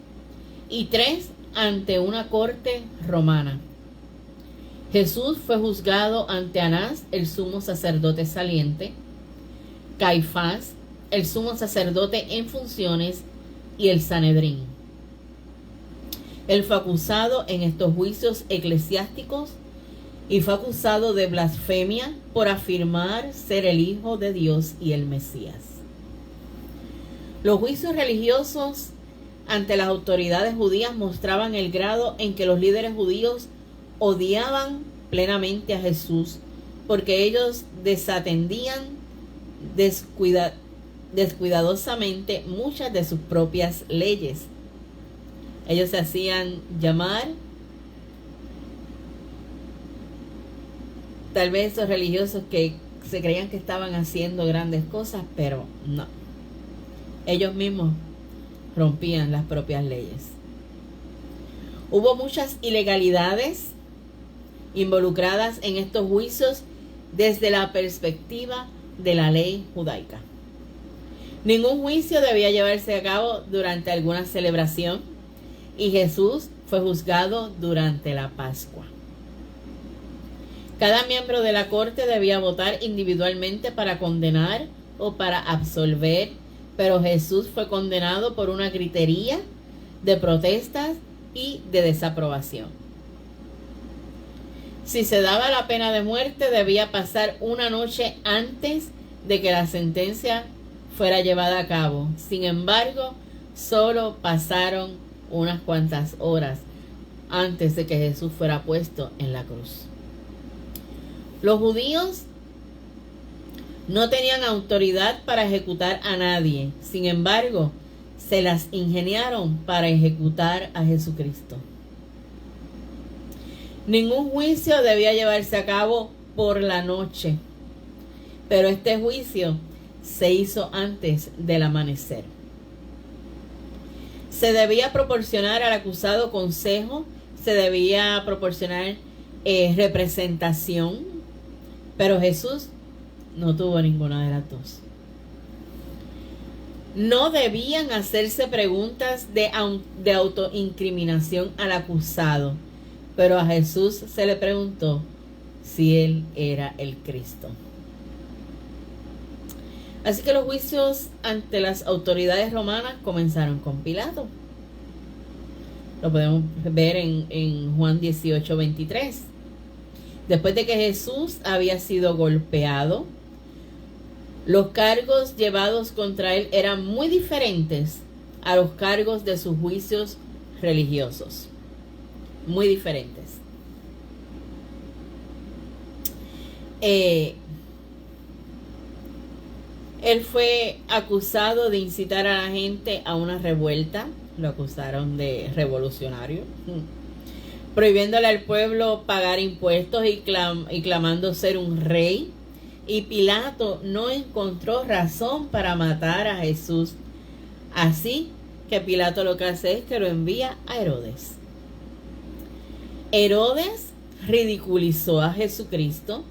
y 3 ante una corte romana. Jesús fue juzgado ante Anás, el sumo sacerdote saliente, Caifás, el sumo sacerdote en funciones, y el Sanedrín. Él fue acusado en estos juicios eclesiásticos y fue acusado de blasfemia por afirmar ser el Hijo de Dios y el Mesías. Los juicios religiosos ante las autoridades judías mostraban el grado en que los líderes judíos odiaban plenamente a Jesús, porque ellos desatendían descuidadosamente muchas de sus propias leyes. Ellos se hacían llamar, tal vez esos religiosos que se creían que estaban haciendo grandes cosas, pero no. Ellos mismos rompían las propias leyes. Hubo muchas ilegalidades involucradas en estos juicios desde la perspectiva de la ley judaica. Ningún juicio debía llevarse a cabo durante alguna celebración y Jesús fue juzgado durante la Pascua. Cada miembro de la corte debía votar individualmente para condenar o para absolver, pero Jesús fue condenado por una gritería de protestas y de desaprobación. Si se daba la pena de muerte, debía pasar una noche antes de que la sentencia fuera llevada a cabo. Sin embargo, solo pasaron unas cuantas horas antes de que Jesús fuera puesto en la cruz. Los judíos no tenían autoridad para ejecutar a nadie. Sin embargo, se las ingeniaron para ejecutar a Jesucristo. Ningún juicio debía llevarse a cabo por la noche, pero este juicio se hizo antes del amanecer. Se debía proporcionar al acusado consejo, se debía proporcionar representación, pero Jesús no tuvo ninguna de las dos. No debían hacerse preguntas de autoincriminación al acusado, pero a Jesús se le preguntó si él era el Cristo. Así que los juicios ante las autoridades romanas comenzaron con Pilato. Lo podemos ver en Juan 18:23. Después de que Jesús había sido golpeado, los cargos llevados contra él eran muy diferentes a los cargos de sus juicios religiosos. Muy diferentes. Él fue acusado de incitar a la gente a una revuelta. Lo acusaron de revolucionario, prohibiéndole al pueblo pagar impuestos y clamando ser un rey. Y Pilato no encontró razón para matar a Jesús. Así que Pilato lo que hace es que lo envía a Herodes. Herodes ridiculizó a Jesucristo,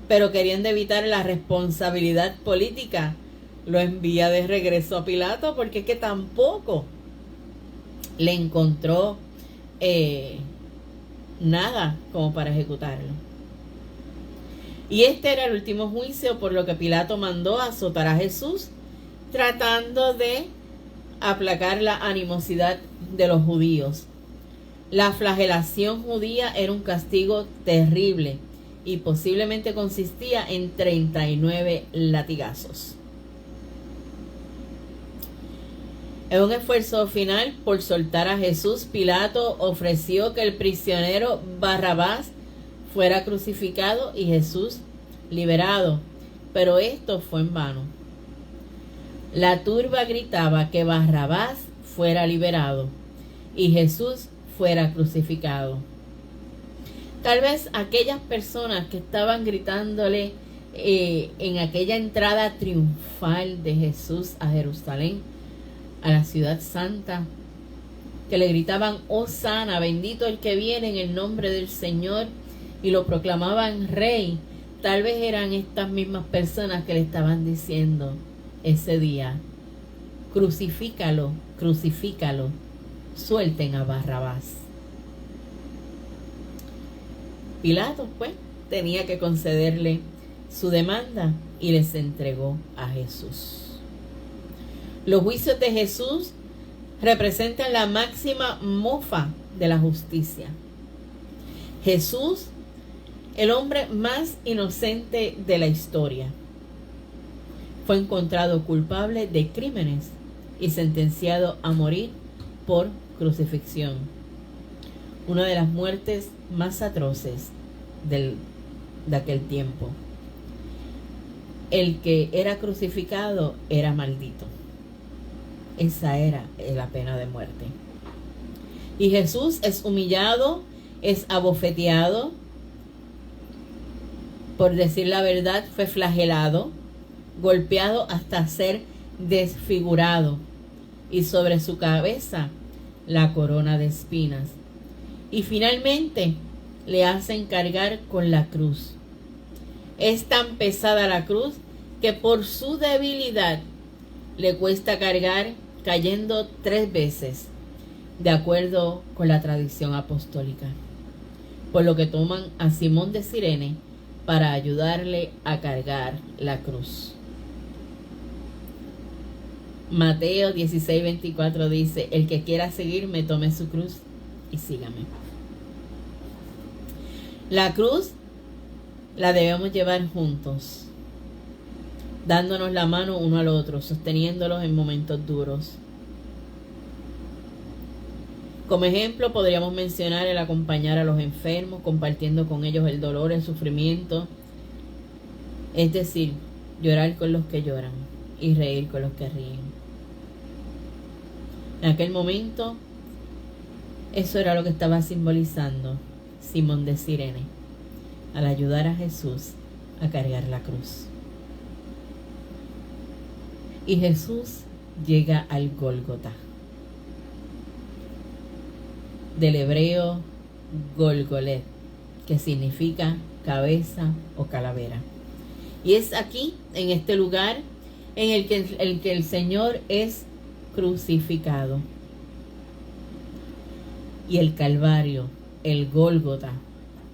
pero queriendo evitar la responsabilidad política, lo envía de regreso a Pilato, porque es que tampoco le encontró nada como para ejecutarlo. Y este era el último juicio, por lo que Pilato mandó a azotar a Jesús, tratando de aplacar la animosidad de los judíos. La flagelación judía era un castigo terrible y posiblemente consistía en 39 latigazos. En un esfuerzo final por soltar a Jesús, Pilato ofreció que el prisionero Barrabás fuera crucificado y Jesús liberado, pero esto fue en vano. La turba gritaba que Barrabás fuera liberado y Jesús fuera crucificado. Tal vez aquellas personas que estaban gritándole en aquella entrada triunfal de Jesús a Jerusalén, a la ciudad santa, que le gritaban: Hosana, bendito el que viene en el nombre del Señor, y lo proclamaban rey, tal vez eran estas mismas personas que le estaban diciendo ese día: crucifícalo, crucifícalo, suelten a Barrabás. Pilato, pues, tenía que concederle su demanda y les entregó a Jesús. Los juicios de Jesús representan la máxima mofa de la justicia. Jesús, el hombre más inocente de la historia, fue encontrado culpable de crímenes y sentenciado a morir por crucifixión. Una de las muertes más atroces de aquel tiempo. El que era crucificado era maldito. Esa era la pena de muerte. Y Jesús es humillado, es abofeteado. Por decir la verdad, fue flagelado, golpeado hasta ser desfigurado, y sobre su cabeza la corona de espinas. Y finalmente le hacen cargar con la cruz. Es tan pesada la cruz que por su debilidad le cuesta cargar, cayendo 3 veces, de acuerdo con la tradición apostólica. Por lo que toman a Simón de Cirene para ayudarle a cargar la cruz. Mateo 16:24 dice: el que quiera seguirme, tome su cruz y sígame. La cruz la debemos llevar juntos, dándonos la mano uno al otro, sosteniéndolos en momentos duros. Como ejemplo, podríamos mencionar el acompañar a los enfermos, compartiendo con ellos el dolor, el sufrimiento. Es decir, llorar con los que lloran y reír con los que ríen. En aquel momento, eso era lo que estaba simbolizando Simón de Cirene al ayudar a Jesús a cargar la cruz. Y Jesús llega al Gólgota, del hebreo Golgolet, que significa cabeza o calavera. Y es aquí, en este lugar, en el que el Señor es crucificado. Y el Calvario, el Gólgota,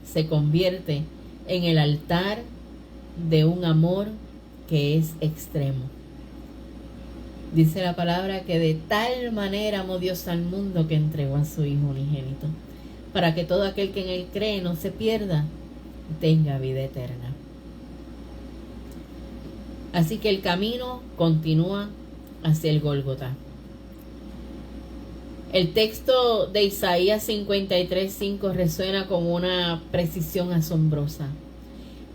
se convierte en el altar de un amor que es extremo. Dice la palabra que de tal manera amó Dios al mundo que entregó a su Hijo unigénito, para que todo aquel que en Él cree no se pierda, tenga vida eterna. Así que el camino continúa hacia el Gólgota. El texto de Isaías 53:5 resuena con una precisión asombrosa.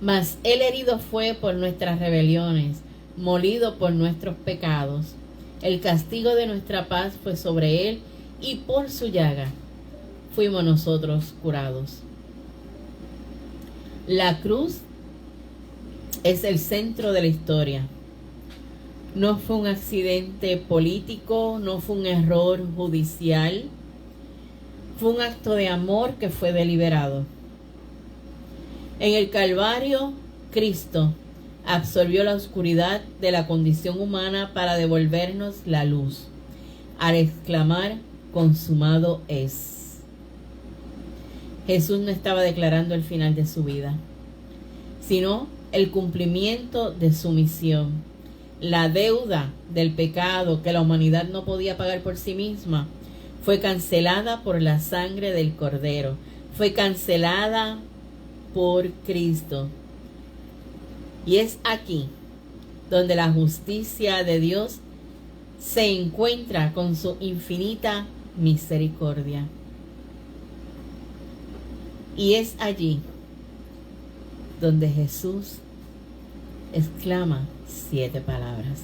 Mas Él herido fue por nuestras rebeliones, molido por nuestros pecados. El castigo de nuestra paz fue sobre Él, y por su llaga fuimos nosotros curados. La cruz es el centro de la historia. No fue un accidente político, no fue un error judicial. Fue un acto de amor que fue deliberado. En el Calvario, Cristo absorbió la oscuridad de la condición humana para devolvernos la luz, al exclamar: consumado es. Jesús no estaba declarando el final de su vida, sino el cumplimiento de su misión. La deuda del pecado que la humanidad no podía pagar por sí misma fue cancelada por la sangre del Cordero. Fue cancelada por Cristo. Y es aquí donde la justicia de Dios se encuentra con su infinita misericordia. Y es allí donde Jesús exclama 7 palabras.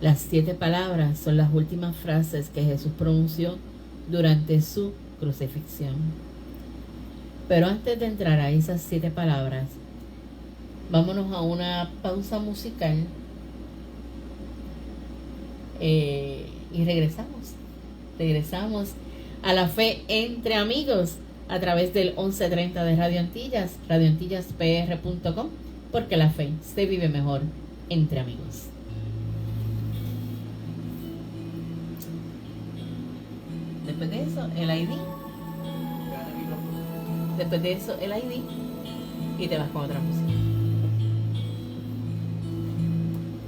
Las 7 palabras son las últimas frases que Jesús pronunció durante su crucifixión. Pero antes de entrar a esas 7 palabras, vámonos a una pausa musical y regresamos a la fe entre amigos a través del 1130 de Radio Antillas, radioantillaspr.com, porque la fe se vive mejor entre amigos. Después de eso, el ID. Después de eso, el ID. Y te vas con otra música.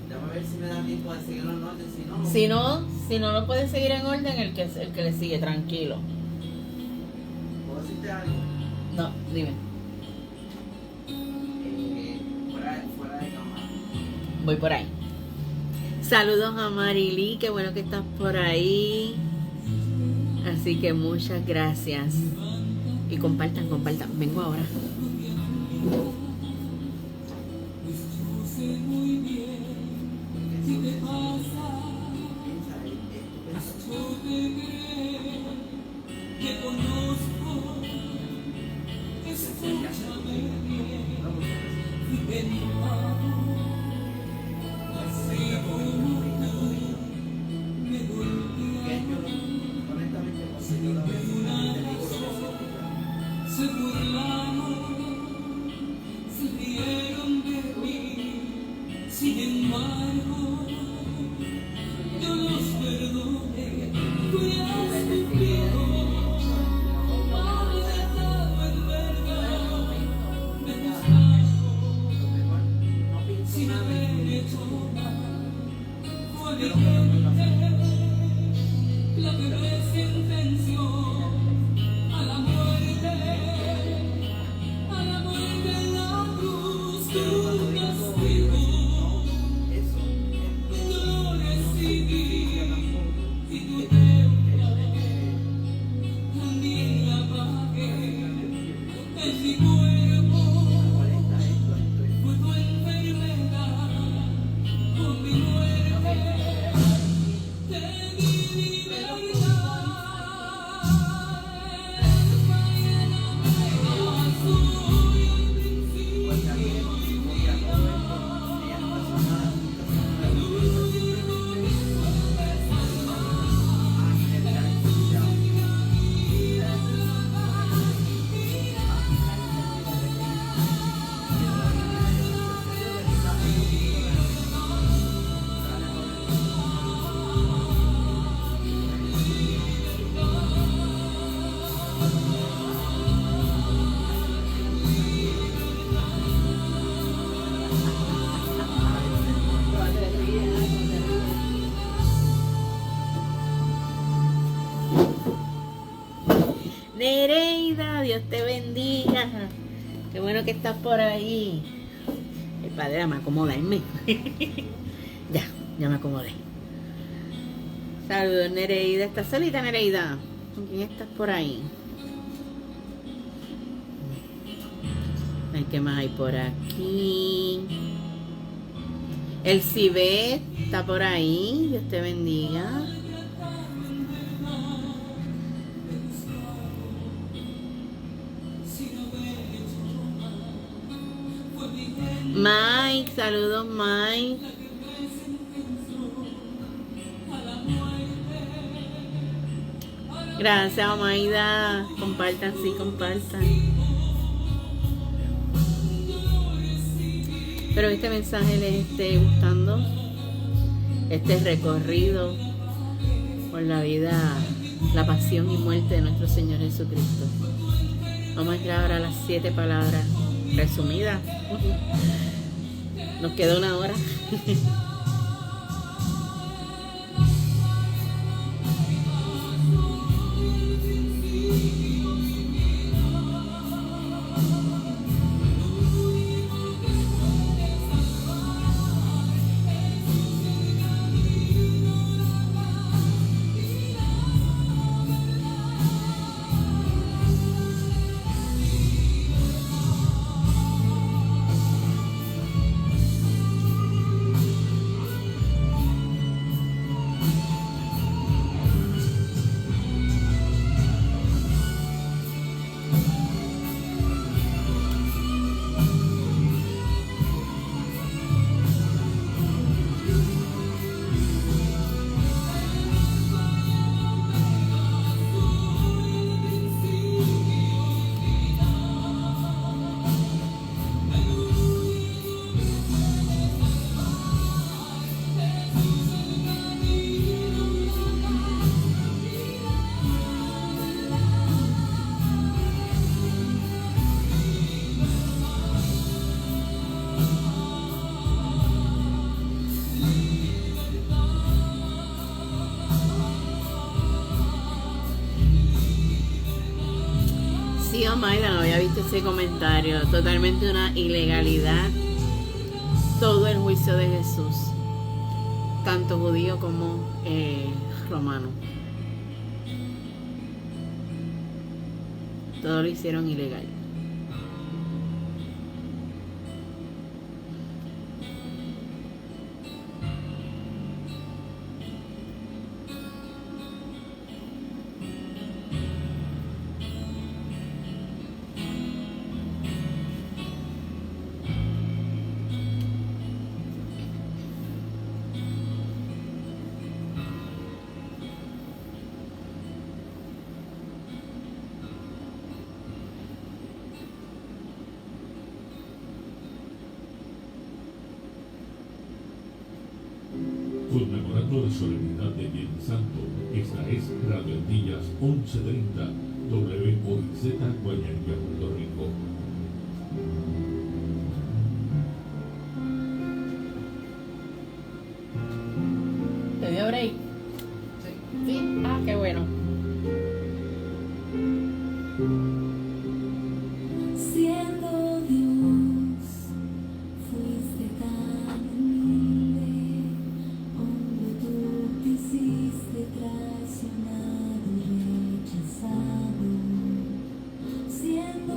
Déjame ver si me da tiempo de seguirlo en orden. Si no lo puedes seguir en orden, el que le sigue, tranquilo. ¿Puedo decirte algo? No, dime. Fuera de cámara. Voy por ahí. Saludos a Marily, qué bueno que estás por ahí. Así que muchas gracias. Y compartan. Vengo ahora. Nereida, Dios te bendiga. Qué bueno que estás por ahí. El padre, me acomodarme. Ya me acomodé. Saludos, Nereida. ¿Estás solita, Nereida? ¿Con quién estás por ahí? ¿Qué más hay por aquí? El Cibet está por ahí. Dios te bendiga. Mike, saludos Mike. Gracias, Omaida. Compartan, sí, compartan. Espero que este mensaje les esté gustando. Este recorrido por la vida, la pasión y muerte de nuestro Señor Jesucristo. Vamos a entrar ahora a las 7 palabras resumidas. Nos queda una hora. Sí, Omaida, no había visto ese comentario. Totalmente una ilegalidad. Todo el juicio de Jesús, tanto judío como romano. Todo lo hicieron ilegal. Conmemorando la solemnidad de Viernes Santo, esta es Radio Antillas 1130, WOIZ, Guayanilla, Puerto Rico. ¿Te dio break? Sí. Ah, qué bueno. Siendo Dios, fuiste tan humilde, hombre tú te hiciste traicionado y rechazado. Siendo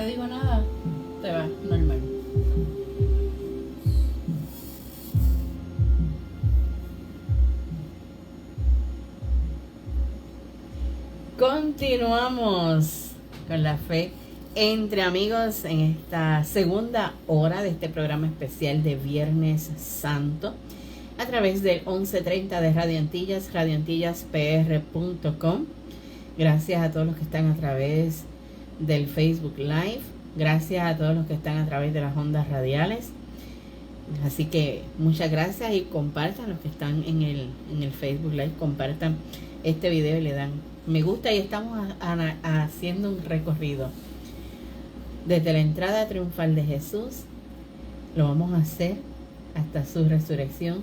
digo nada, te va normal. Continuamos con la fe entre amigos en esta segunda hora de este programa especial de Viernes Santo a través del 1130 de Radio Antillas, radioantillaspr.com. Gracias a todos los que están a través del Facebook Live. Gracias a todos los que están a través de las ondas radiales. Así que muchas gracias y compartan los que están en el Facebook Live. Compartan este video y le dan me gusta, y estamos haciendo un recorrido desde la entrada triunfal de Jesús. Lo vamos a hacer hasta su resurrección,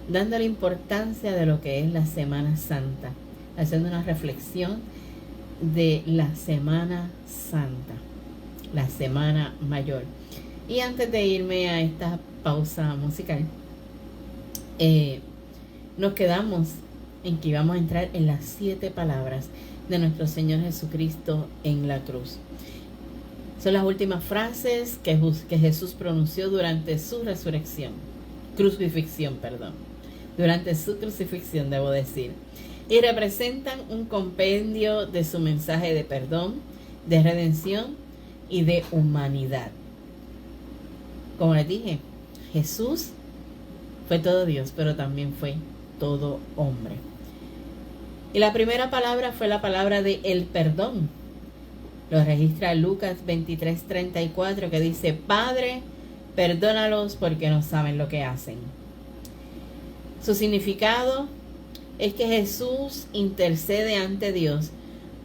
dando la importancia de lo que es la Semana Santa, haciendo una reflexión de la Semana Santa, la Semana Mayor. Y antes de irme a esta pausa musical, nos quedamos en que íbamos a entrar en las 7 palabras de nuestro Señor Jesucristo en la cruz. Son las últimas frases que Jesús pronunció durante su crucifixión, durante su crucifixión, debo decir, y representan un compendio de su mensaje de perdón, de redención y de humanidad. Como les dije, Jesús fue todo Dios, pero también fue todo hombre. Y la primera palabra fue la palabra de el perdón. Lo registra Lucas 23:34, que dice: Padre, perdónalos porque no saben lo que hacen. Su significado es que Jesús intercede ante Dios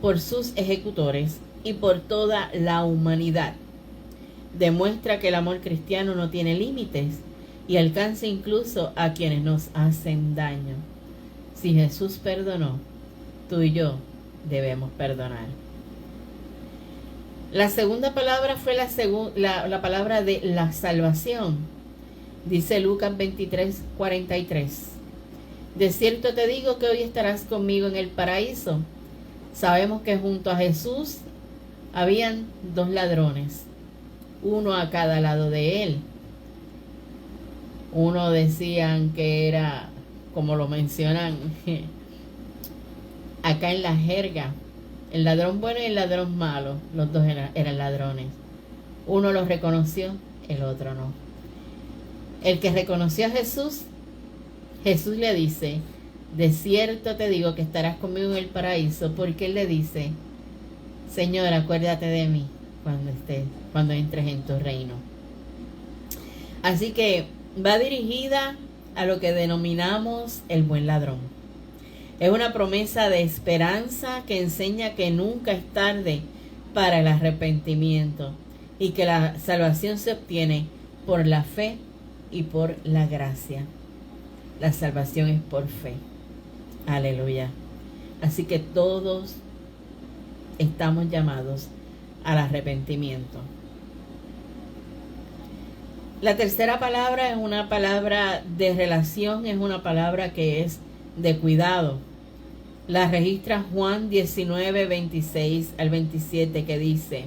por sus ejecutores y por toda la humanidad. Demuestra que el amor cristiano no tiene límites y alcanza incluso a quienes nos hacen daño. Si Jesús perdonó, tú y yo debemos perdonar. La segunda palabra fue la palabra de la salvación. Dice Lucas 23:43. De cierto te digo que hoy estarás conmigo en el paraíso. Sabemos que junto a Jesús habían 2 ladrones, uno a cada lado de él. Uno decían que era, como lo mencionan acá en la jerga, el ladrón bueno y el ladrón malo. Los dos eran ladrones. Uno los reconoció, el otro no. El que reconoció a Jesús, Jesús le dice: de cierto te digo que estarás conmigo en el paraíso, porque él le dice: Señor, acuérdate de mí cuando entres en tu reino. Así que va dirigida a lo que denominamos el buen ladrón. Es una promesa de esperanza que enseña que nunca es tarde para el arrepentimiento y que la salvación se obtiene por la fe y por la gracia. La salvación es por fe. Aleluya. Así que todos estamos llamados al arrepentimiento. La tercera palabra es una palabra de relación, es una palabra que es de cuidado. La registra Juan 19:26 al 27, que dice: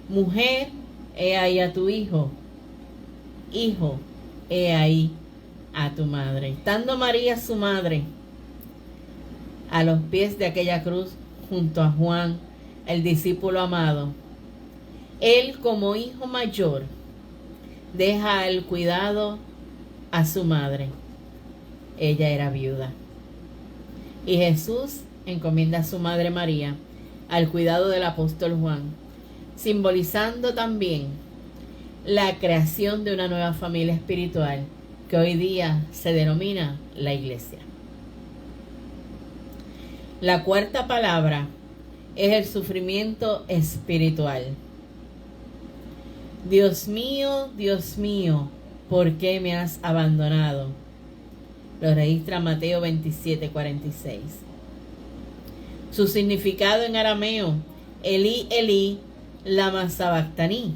Mujer, he ahí a tu hijo. Hijo, he ahí a tu madre. Estando María, su madre, a los pies de aquella cruz, junto a Juan, el discípulo amado, él, como hijo mayor, deja el cuidado a su madre. Ella era viuda. Y Jesús encomienda a su madre María al cuidado del apóstol Juan, simbolizando también la creación de una nueva familia espiritual que hoy día se denomina la iglesia. La cuarta palabra es el sufrimiento espiritual. Dios mío, ¿por qué me has abandonado? Lo registra Mateo 27:46. Su significado en arameo, Elí, Elí, lama sabactaní,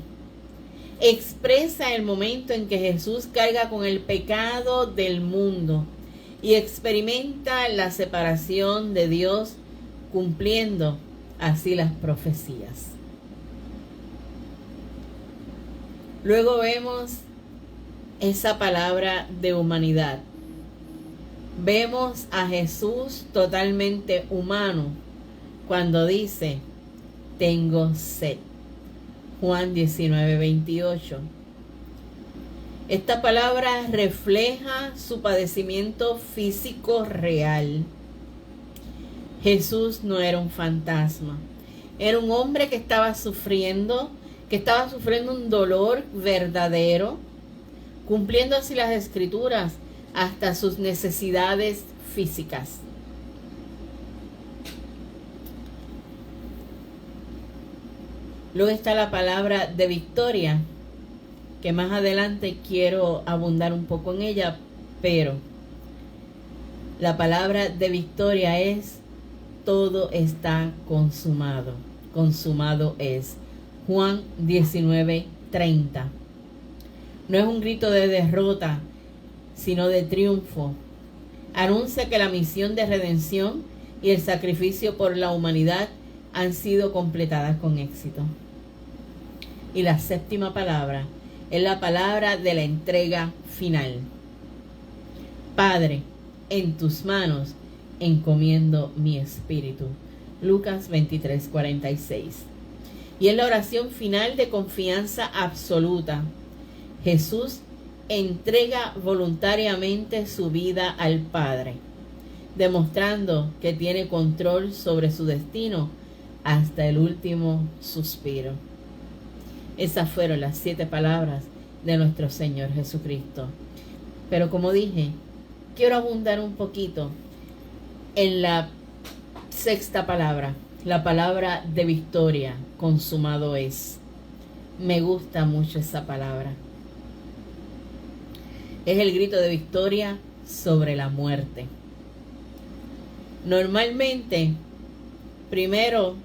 expresa el momento en que Jesús carga con el pecado del mundo y experimenta la separación de Dios, cumpliendo así las profecías. Luego vemos esa palabra de humanidad. Vemos a Jesús totalmente humano cuando dice, tengo sed. Juan 19:28. Esta palabra refleja su padecimiento físico real. Jesús no era un fantasma. Era un hombre que estaba sufriendo un dolor verdadero, cumpliendo así las escrituras hasta sus necesidades físicas. Luego está la palabra de victoria, que más adelante quiero abundar un poco en ella, pero la palabra de victoria es todo está consumado. Consumado es. Juan 19:30. No es un grito de derrota, sino de triunfo. Anuncia que la misión de redención y el sacrificio por la humanidad han sido completadas con éxito. Y la séptima palabra es la palabra de la entrega final. Padre, en tus manos encomiendo mi espíritu. Lucas 23:46. Y es la oración final de confianza absoluta. Jesús entrega voluntariamente su vida al Padre, demostrando que tiene control sobre su destino hasta el último suspiro. Esas fueron las 7 palabras de nuestro Señor Jesucristo. Pero como dije, quiero abundar un poquito en la 6ª palabra, la palabra de victoria. Consumado es. Me gusta mucho esa palabra. Es el grito de victoria sobre la muerte. Normalmente, primero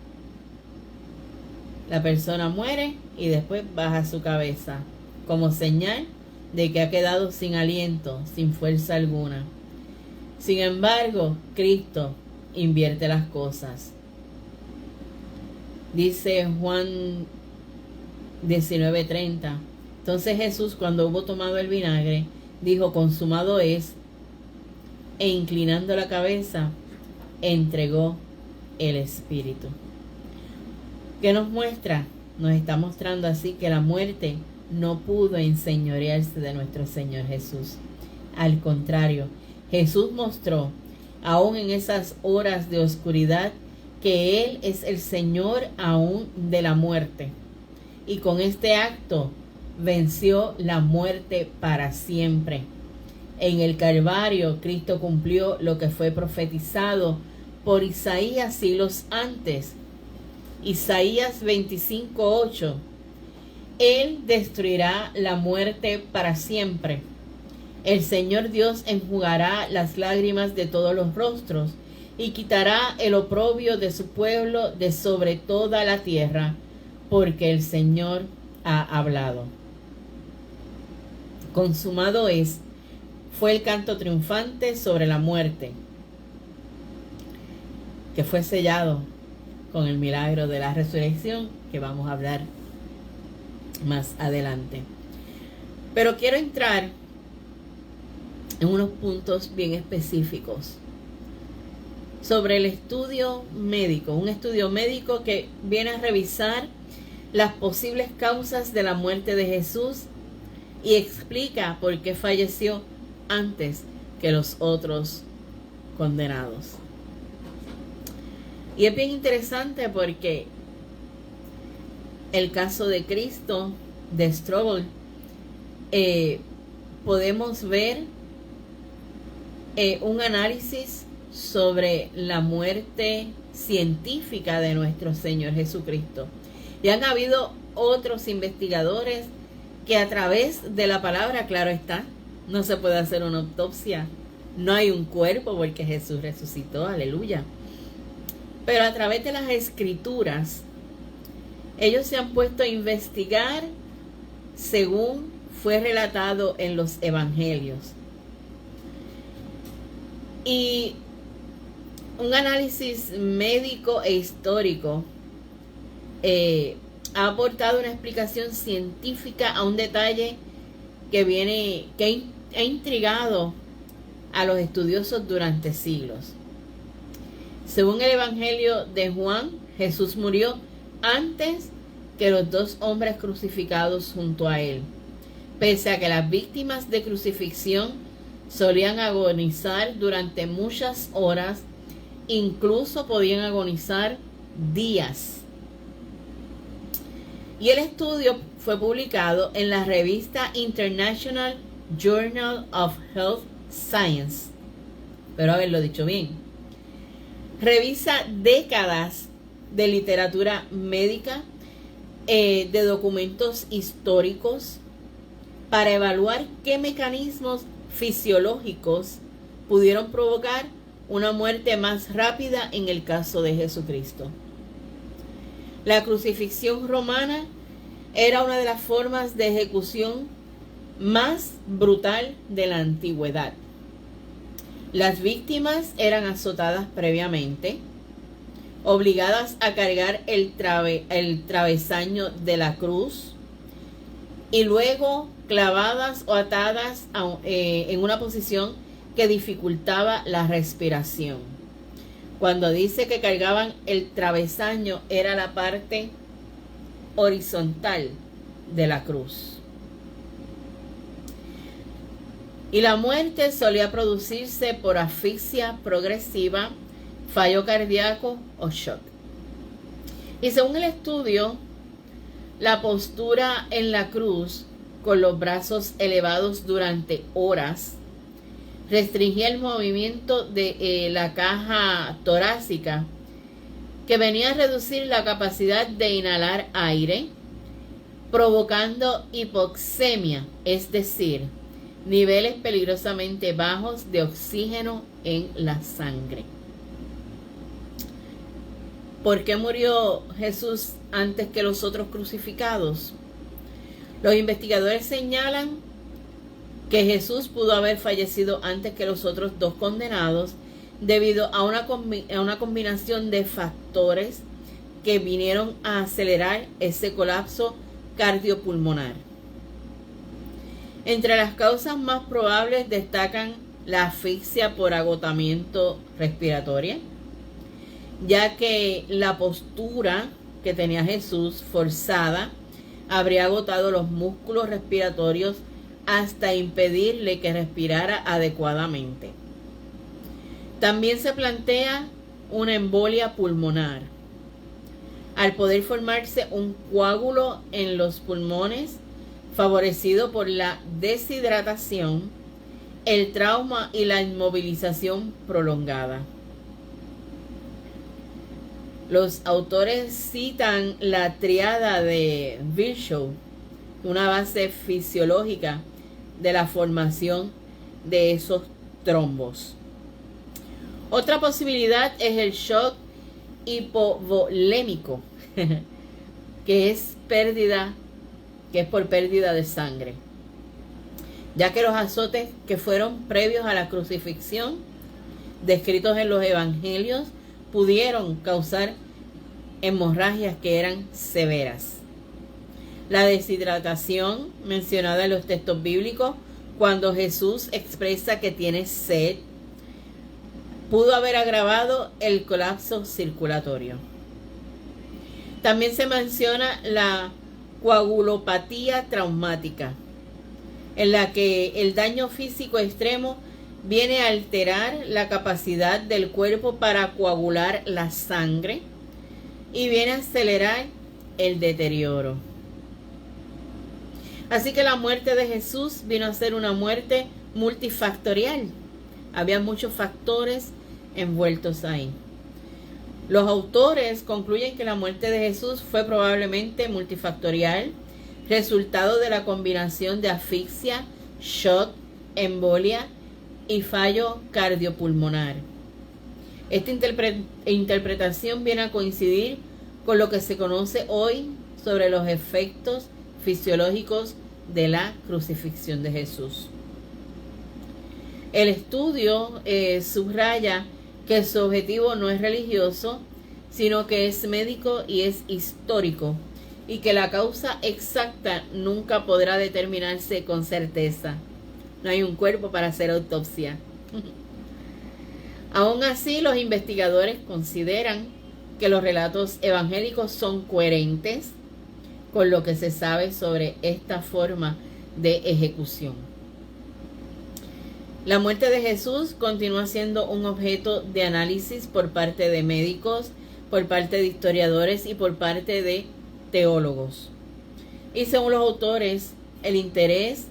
la persona muere y después baja su cabeza, como señal de que ha quedado sin aliento, sin fuerza alguna. Sin embargo, Cristo invierte las cosas. Dice Juan 19:30. Entonces Jesús, cuando hubo tomado el vinagre, dijo, consumado es, e inclinando la cabeza, entregó el Espíritu. ¿Qué nos muestra? Nos está mostrando así que la muerte no pudo enseñorearse de nuestro Señor Jesús. Al contrario, Jesús mostró, aún en esas horas de oscuridad, que Él es el Señor aún de la muerte. Y con este acto venció la muerte para siempre. En el Calvario, Cristo cumplió lo que fue profetizado por Isaías siglos antes. Isaías 25:8. Él destruirá la muerte para siempre. El Señor Dios enjugará las lágrimas de todos los rostros y quitará el oprobio de su pueblo de sobre toda la tierra, porque el Señor ha hablado. Consumado es, fue el canto triunfante sobre la muerte, que fue sellado con el milagro de la resurrección, que vamos a hablar más adelante. Pero quiero entrar en unos puntos bien específicos sobre el estudio médico, un estudio médico que viene a revisar las posibles causas de la muerte de Jesús y explica por qué falleció antes que los otros condenados. Y es bien interesante porque el caso de Cristo, de Strobel, podemos ver un análisis sobre la muerte científica de nuestro Señor Jesucristo. Y han habido otros investigadores que a través de la palabra, claro está, no se puede hacer una autopsia, no hay un cuerpo porque Jesús resucitó, aleluya. Pero a través de las escrituras, ellos se han puesto a investigar según fue relatado en los evangelios. Y un análisis médico e histórico ha aportado una explicación científica a un detalle que ha intrigado a los estudiosos durante siglos. Según el Evangelio de Juan, Jesús murió antes que los dos hombres crucificados junto a él, pese a que las víctimas de crucifixión solían agonizar durante muchas horas, incluso podían agonizar días. Y el estudio fue publicado en la revista International Journal of Health Science. Espero haberlo dicho bien. Revisa décadas de literatura médica, de documentos históricos, para evaluar qué mecanismos fisiológicos pudieron provocar una muerte más rápida en el caso de Jesucristo. La crucifixión romana era una de las formas de ejecución más brutal de la antigüedad. Las víctimas eran azotadas previamente, obligadas a cargar el travesaño de la cruz y luego clavadas o atadas en una posición que dificultaba la respiración. Cuando dice que cargaban el travesaño, era la parte horizontal de la cruz. Y la muerte solía producirse por asfixia progresiva, fallo cardíaco o shock. Y según el estudio, la postura en la cruz con los brazos elevados durante horas restringía el movimiento de la caja torácica, que venía a reducir la capacidad de inhalar aire, provocando hipoxemia, es decir, niveles peligrosamente bajos de oxígeno en la sangre. ¿Por qué murió Jesús antes que los otros crucificados? Los investigadores señalan que Jesús pudo haber fallecido antes que los otros dos condenados debido a una combinación de factores que vinieron a acelerar ese colapso cardiopulmonar. Entre las causas más probables destacan la asfixia por agotamiento respiratorio, ya que la postura que tenía Jesús forzada habría agotado los músculos respiratorios hasta impedirle que respirara adecuadamente. También se plantea una embolia pulmonar. Al poder formarse un coágulo en los pulmones, favorecido por la deshidratación, el trauma y la inmovilización prolongada. Los autores citan la triada de Virchow, una base fisiológica de la formación de esos trombos. Otra posibilidad es el shock hipovolémico, que es por pérdida de sangre, ya que los azotes que fueron previos a la crucifixión, descritos en los evangelios, pudieron causar hemorragias que eran severas. La deshidratación mencionada en los textos bíblicos, cuando Jesús expresa que tiene sed, pudo haber agravado el colapso circulatorio. También se menciona la coagulopatía traumática, en la que el daño físico extremo viene a alterar la capacidad del cuerpo para coagular la sangre y viene a acelerar el deterioro. Así que la muerte de Jesús vino a ser una muerte multifactorial. Había muchos factores envueltos ahí. Los autores concluyen que la muerte de Jesús fue probablemente multifactorial, resultado de la combinación de asfixia, shock, embolia y fallo cardiopulmonar. Esta interpretación viene a coincidir con lo que se conoce hoy sobre los efectos fisiológicos de la crucifixión de Jesús. El estudio subraya que su objetivo no es religioso, sino que es médico y es histórico, y que la causa exacta nunca podrá determinarse con certeza. No hay un cuerpo para hacer autopsia. Aún así, los investigadores consideran que los relatos evangélicos son coherentes con lo que se sabe sobre esta forma de ejecución. La muerte de Jesús continúa siendo un objeto de análisis por parte de médicos, por parte de historiadores y por parte de teólogos. Y según los autores, el interés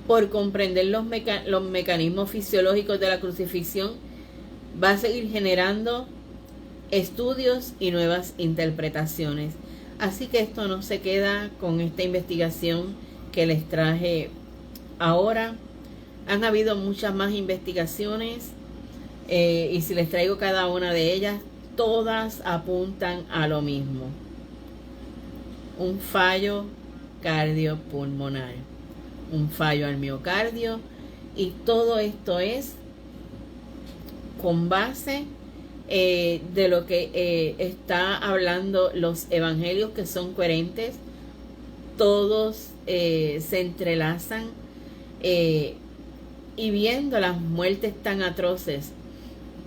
por comprender los mecanismos fisiológicos de la crucifixión va a seguir generando estudios y nuevas interpretaciones. Así que esto no se queda con esta investigación que les traje ahora. Han habido muchas más investigaciones y si les traigo cada una de ellas, todas apuntan a lo mismo: un fallo cardiopulmonar, un fallo al miocardio, y todo esto es con base de lo que está hablando los evangelios, que son coherentes. Todos se entrelazan, y viendo las muertes tan atroces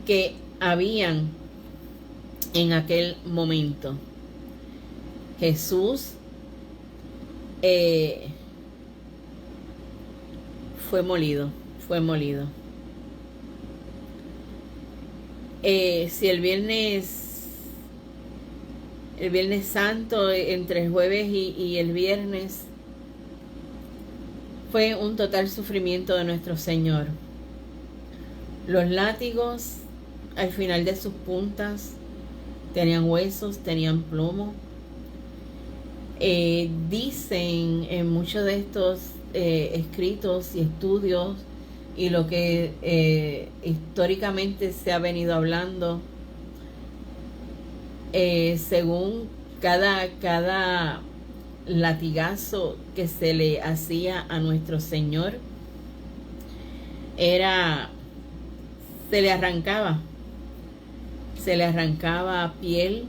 que habían en aquel momento, Jesús fue molido. Si el Viernes Santo, entre el jueves y el viernes, fue un total sufrimiento de nuestro Señor. Los látigos al final de sus puntas tenían huesos, tenían plomo. Dicen en muchos de estos escritos y estudios, y lo que históricamente se ha venido hablando, según cada latigazo que se le hacía a nuestro Señor, se le arrancaba piel.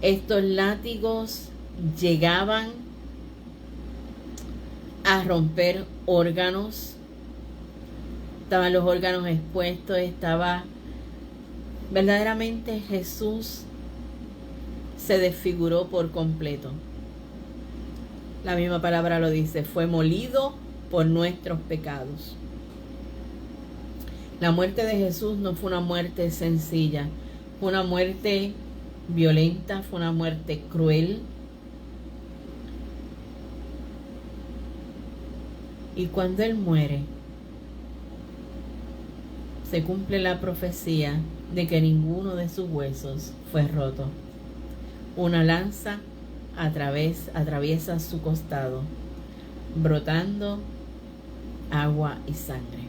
Estos látigos llegaban a romper órganos. Estaban los órganos expuestos. Verdaderamente Jesús se desfiguró por completo. La misma palabra lo dice: fue molido por nuestros pecados. La muerte de Jesús no fue una muerte sencilla, fue una muerte violenta, fue una muerte cruel. Y cuando Él muere, se cumple la profecía de que ninguno de sus huesos fue roto. Una lanza atraviesa su costado, brotando agua y sangre.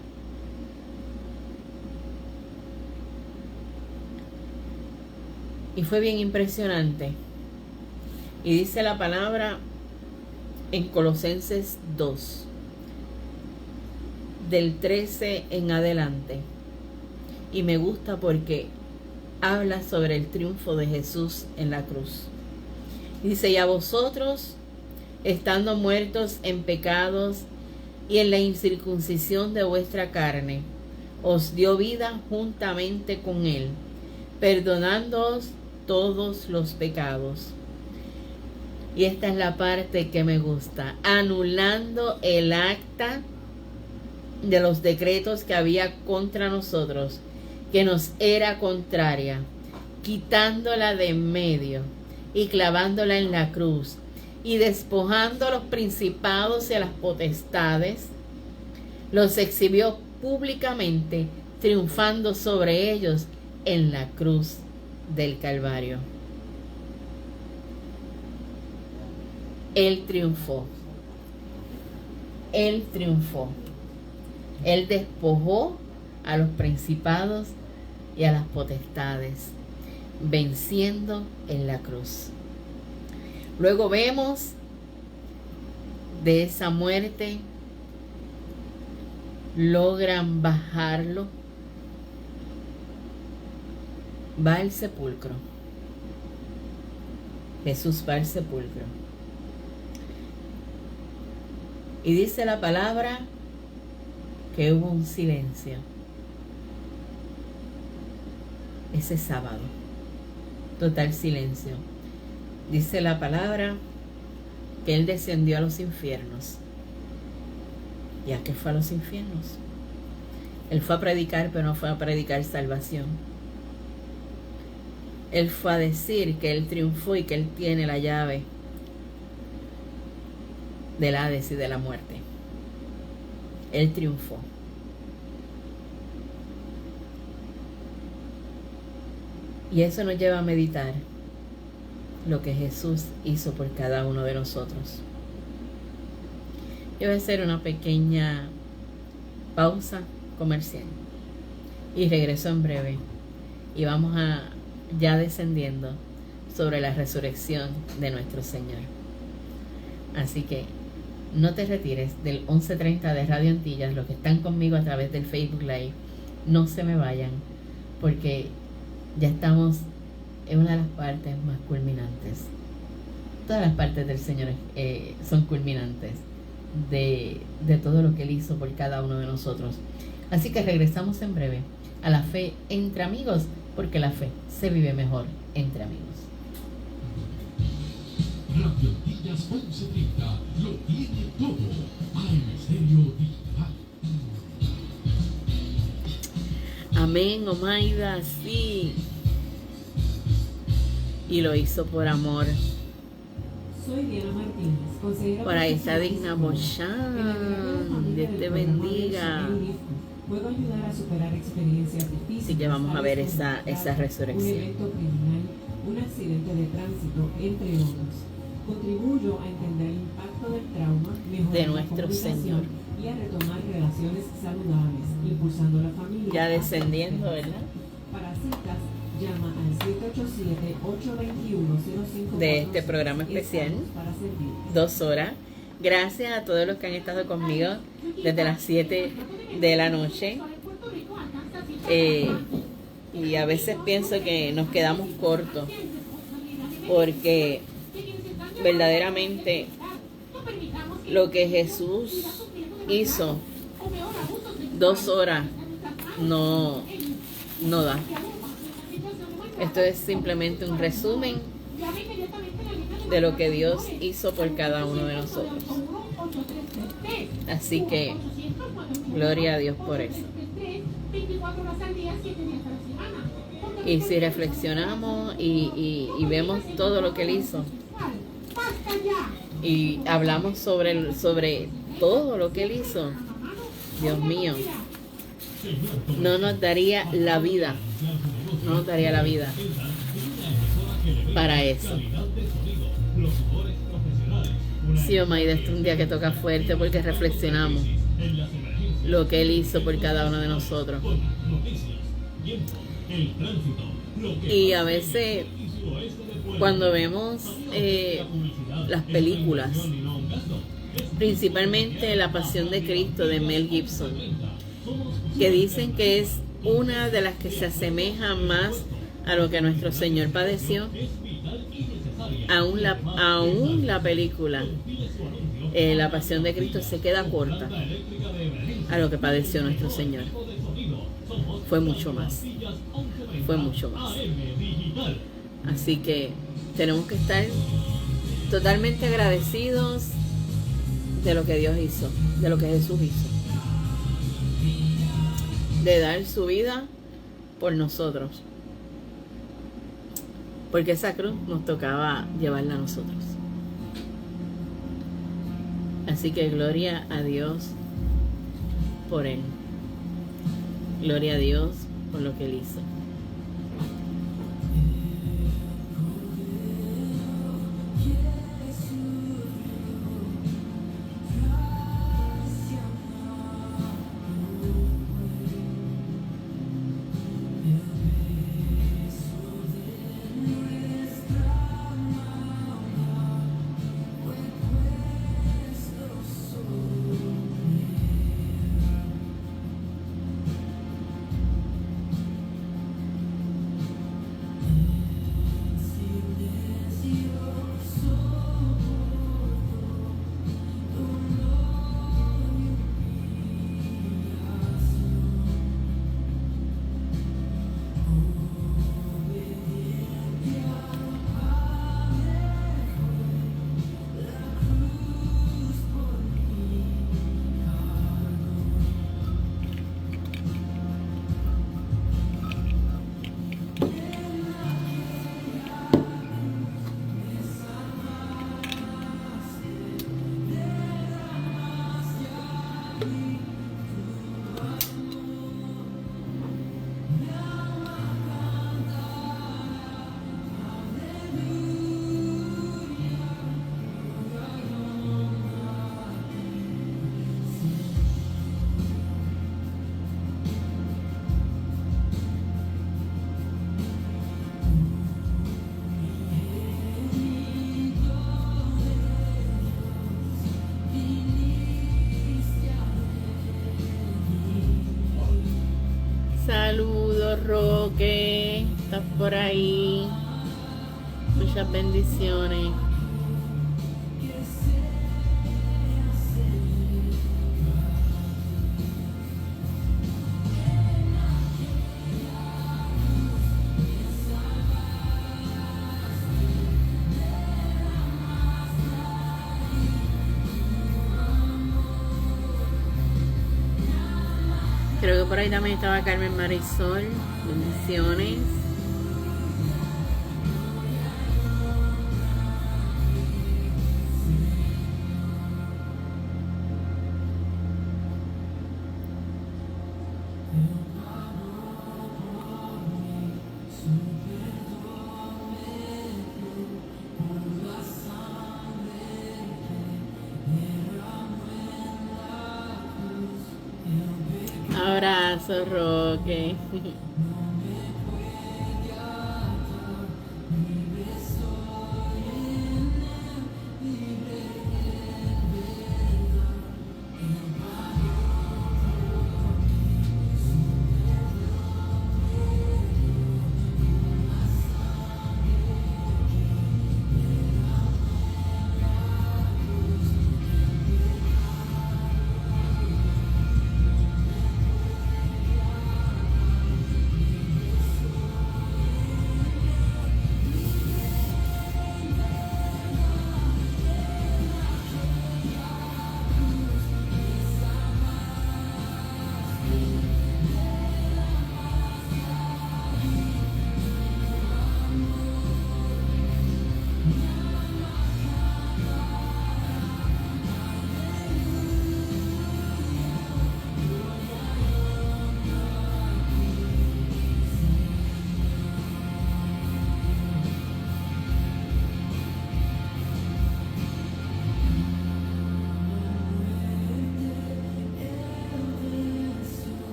Y fue bien impresionante. Y dice la palabra en Colosenses 2, del 13 en adelante. Y me gusta porque habla sobre el triunfo de Jesús en la cruz. Dice: y a vosotros, estando muertos en pecados y en la incircuncisión de vuestra carne, os dio vida juntamente con Él, perdonándoos todos los pecados. Y esta es la parte que me gusta: anulando el acta de los decretos que había contra nosotros, que nos era contraria, quitándola de en medio y clavándola en la cruz, y despojando a los principados y a las potestades, los exhibió públicamente, triunfando sobre ellos en la cruz del Calvario. Él triunfó. Él triunfó. Él despojó a los principados y a las potestades, venciendo en la cruz. Luego vemos de esa muerte, logran bajarlo, va al sepulcro. Jesús va al sepulcro. Y dice la palabra que hubo un silencio ese sábado. Total silencio. Dice la palabra que Él descendió a los infiernos. ¿Y a qué fue a los infiernos? Él fue a predicar, pero no fue a predicar salvación. Él fue a decir que Él triunfó y que Él tiene la llave del Hades y de la muerte. Él triunfó. Y eso nos lleva a meditar lo que Jesús hizo por cada uno de nosotros. Yo voy a hacer una pequeña pausa comercial y regreso en breve. Y vamos a ya descendiendo sobre la resurrección de nuestro Señor. Así que no te retires del 11:30 de Radio Antillas. Los que están conmigo a través del Facebook Live, no se me vayan, porque ya estamos en una de las partes más culminantes. Todas las partes del Señor son culminantes de todo lo que Él hizo por cada uno de nosotros. Así que regresamos en breve a la fe entre amigos, porque la fe se vive mejor entre amigos. Radio Antillas 1130 lo tiene todo. AM Estéreo Digital. Amén, Omaida, sí. Y lo hizo por amor. Soy Diana Martínez, consejera. Por ahí está Digna Bochán. Dios te bendiga. Puedo ayudar a superar experiencias difíciles. Así que vamos a ver esa Un resurrección evento criminal, un accidente de tránsito, entre otros. Contribuyo a entender el impacto del trauma, mejorar de la nuestro comunicación Señor. y a retomar relaciones saludables, impulsando la familia. Ya descendiendo, ¿verdad? Para citas, llama al 787-821-0546. De este programa especial. Estamos para servir. 2 horas. Gracias a todos los que han estado conmigo desde las 7 de la noche. Y a veces pienso que nos quedamos cortos, porque verdaderamente lo que Jesús hizo, 2 horas no da. Esto es simplemente un resumen de lo que Dios hizo por cada uno de nosotros. Así que gloria a Dios por eso. Y si reflexionamos y vemos todo lo que Él hizo y hablamos sobre todo lo que Él hizo, Dios mío, no nos daría la vida. No nos daría la vida para eso. Sí, Omaida, este es un día que toca fuerte porque reflexionamos lo que Él hizo por cada uno de nosotros. Y a veces, cuando vemos las películas, principalmente La Pasión de Cristo de Mel Gibson, que dicen que es una de las que se asemeja más a lo que nuestro Señor padeció, aún la película La Pasión de Cristo se queda corta a lo que padeció nuestro Señor. Fue mucho más. Fue mucho más. Así que tenemos que estar totalmente agradecidos de lo que Dios hizo, de lo que Jesús hizo, de dar su vida por nosotros, porque esa cruz nos tocaba llevarla a nosotros. Así que gloria a Dios por Él. Gloria a Dios por lo que Él hizo. Saludos, Roque. Estás por ahí. Muchas bendiciones. Creo que por ahí también estaba Carmen Marisol. Bendiciones. Abrazo, Roque.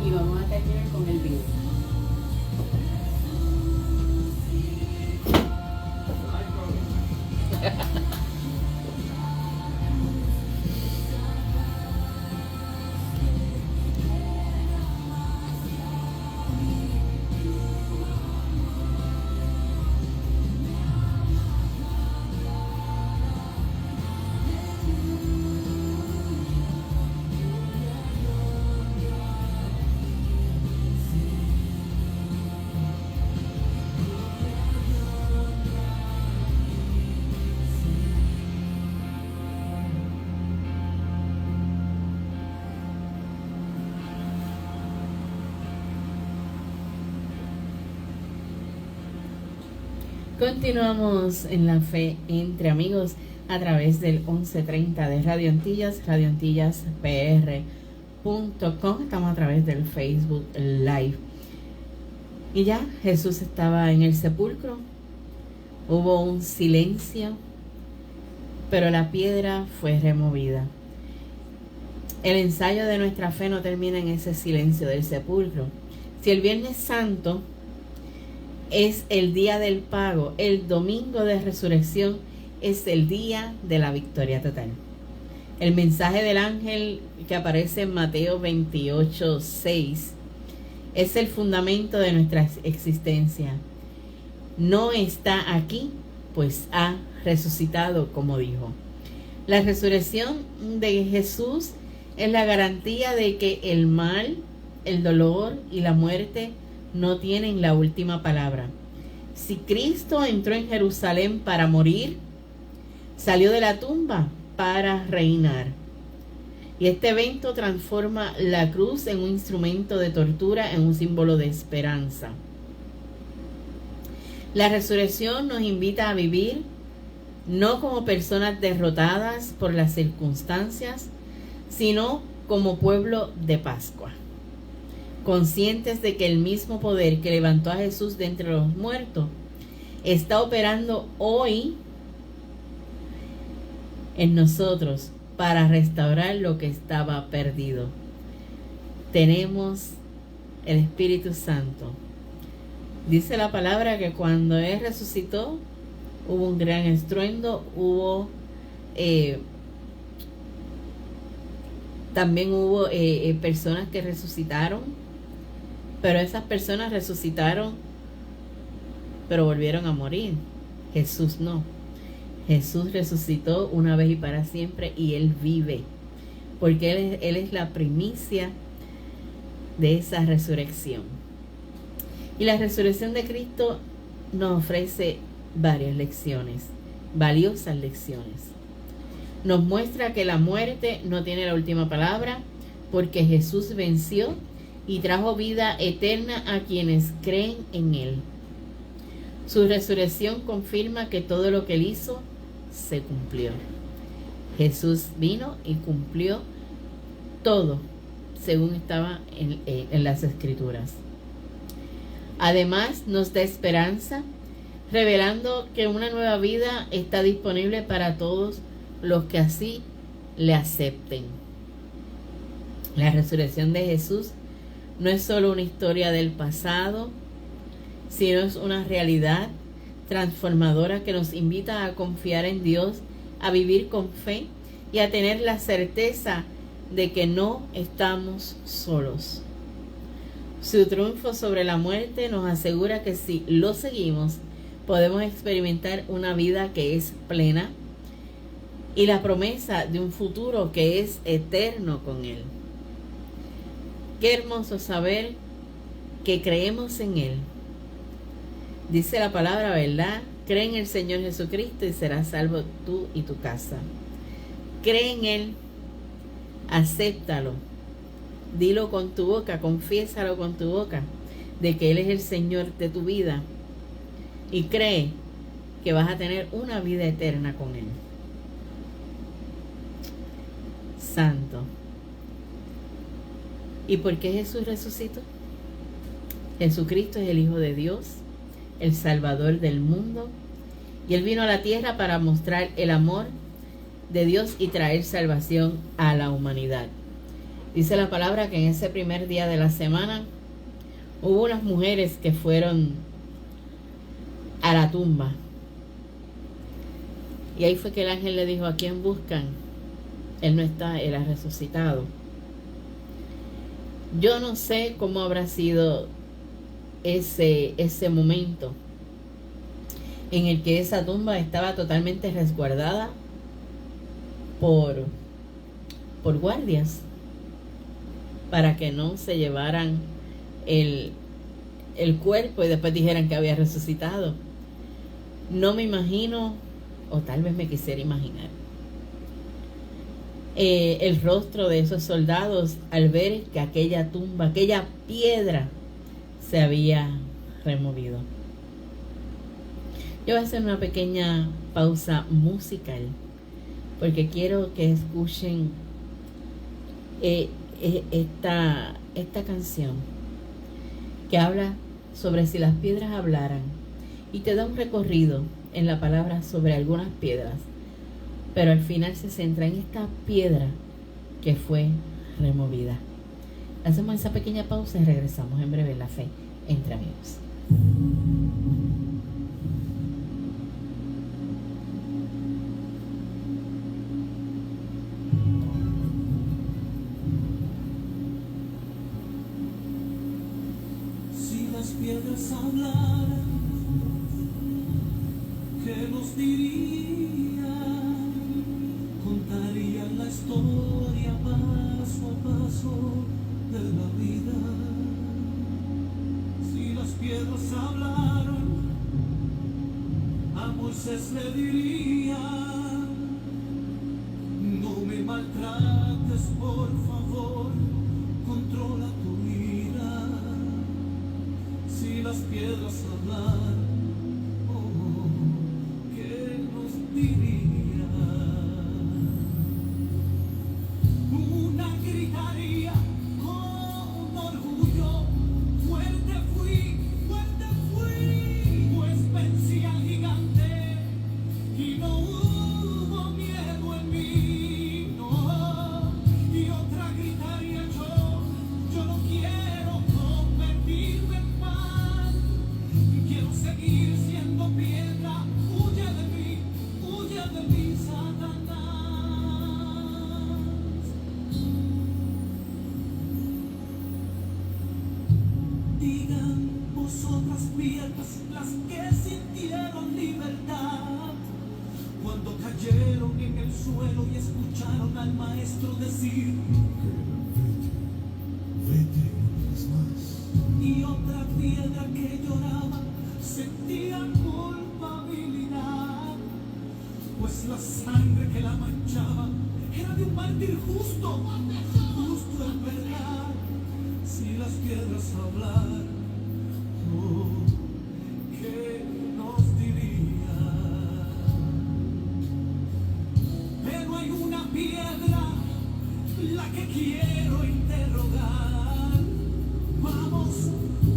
Y vamos a terminar con el video. Continuamos en la fe entre amigos a través del 1130 de Radio Antillas, radioantillaspr.com. Estamos a través del Facebook Live. Y ya Jesús estaba en el sepulcro. Hubo un silencio, pero la piedra fue removida. El ensayo de nuestra fe no termina en ese silencio del sepulcro. Si el Viernes Santo es el día del pago, el domingo de resurrección es el día de la victoria total. El mensaje del ángel que aparece en Mateo 28:6 es el fundamento de nuestra existencia. No está aquí, pues ha resucitado, como dijo. La resurrección de Jesús es la garantía de que el mal, el dolor y la muerte no tienen la última palabra. Si Cristo entró en Jerusalén para morir, salió de la tumba para reinar. Y este evento transforma la cruz en un instrumento de tortura, en un símbolo de esperanza. La resurrección nos invita a vivir no como personas derrotadas por las circunstancias, sino como pueblo de Pascua, conscientes de que el mismo poder que levantó a Jesús de entre los muertos está operando hoy en nosotros para restaurar lo que estaba perdido. Tenemos el Espíritu Santo, Dice la palabra que cuando Él resucitó, hubo un gran estruendo, también hubo personas que resucitaron, pero esas personas resucitaron, pero volvieron a morir. Jesús no. Jesús resucitó una vez y para siempre, y Él vive, porque Él es la primicia de esa resurrección. Y la resurrección de Cristo nos ofrece varias lecciones, valiosas lecciones. Nos muestra que la muerte no tiene la última palabra, porque Jesús venció y trajo vida eterna a quienes creen en Él. Su resurrección confirma que todo lo que Él hizo se cumplió. Jesús vino y cumplió todo según estaba en las Escrituras. Además, nos da esperanza, revelando que una nueva vida está disponible para todos los que así le acepten. La resurrección de Jesús no es solo una historia del pasado, sino es una realidad transformadora que nos invita a confiar en Dios, a vivir con fe y a tener la certeza de que no estamos solos. Su triunfo sobre la muerte nos asegura que si lo seguimos, podemos experimentar una vida que es plena y la promesa de un futuro que es eterno con Él. Qué hermoso saber que creemos en Él. Dice la palabra, ¿verdad? Cree en el Señor Jesucristo y serás salvo tú y tu casa. Cree en Él, acéptalo, dilo con tu boca, confiésalo con tu boca, de que Él es el Señor de tu vida, y cree que vas a tener una vida eterna con Él. Santo. ¿Y por qué Jesús resucitó? Jesucristo es el Hijo de Dios, el Salvador del mundo, y Él vino a la tierra para mostrar el amor de Dios y traer salvación a la humanidad. Dice la palabra que en ese primer día de la semana hubo unas mujeres que fueron a la tumba, y ahí fue que el ángel le dijo: ¿a quién buscan? Él no está, Él ha resucitado. Yo no sé cómo habrá sido ese momento en el que esa tumba estaba totalmente resguardada por guardias, para que no se llevaran el cuerpo y después dijeran que había resucitado. No me imagino, o tal vez me quisiera imaginar, el rostro de esos soldados al ver que aquella tumba, aquella piedra se había removido. Yo voy a hacer una pequeña pausa musical porque quiero que escuchen esta canción que habla sobre si las piedras hablaran, y te da un recorrido en la palabra sobre algunas piedras, pero al final se centra en esta piedra que fue removida. Hacemos esa pequeña pausa y regresamos en breve en La Fe entre Amigos. Si las piedras hablaran, ¿qué nos dirían? Contarían la historia paso a paso de la vida. Si las piedras hablaran, a Moisés le dirían: no me maltrates, por favor, controla tu ira. Si las piedras hablaran, oh, ¿qué nos dirían? Una gritaría con orgullo: fuerte fui, pues vencí al gigante y no hubo miedo en mí, no. Y otra gritaría: yo no quiero convertirme en pan, piedras las que sintieron libertad. Cuando cayeron en el suelo y escucharon al maestro decir: Vete, no es más. y otra piedra que lloraba sentía culpabilidad, pues la sangre que la manchaba era de un mártir justo, justo en verdad. Si las piedras hablaran, oh, ¿qué nos diría? Pero hay una piedra, la que quiero interrogar. Vamos,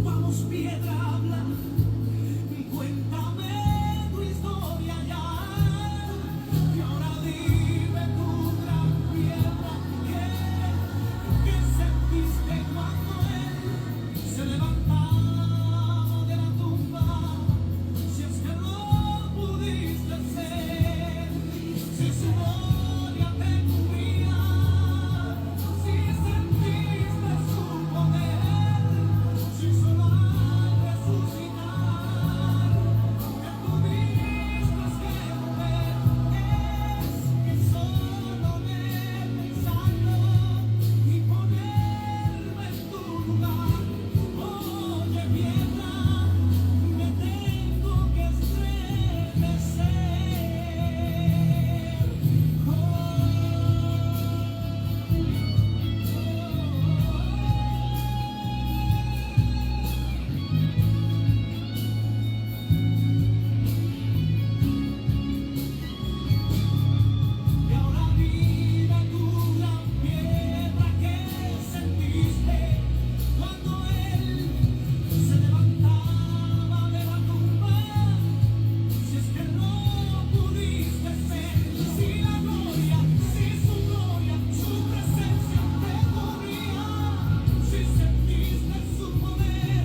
vamos piedra, habla, cuéntame tu historia ya. Y ahora dime tu gran piedra, ¿qué sentiste cuando él se levantaba de la tumba? Si es que no pudiste ser, si su gloria te cubría, si sentiste su poder, si solo al resucitar te tuviste que mover. Es que solo de pensarlo y ponerme en tu lugar, oye piedra, me tengo que estremecer. Y ahora dime tu gran piedra, ¿qué sentiste cuando él se levantaba de la tumba? Si es que no pudiste ser, si la gloria, si su gloria, su presencia te cubría, si sentiste su poder,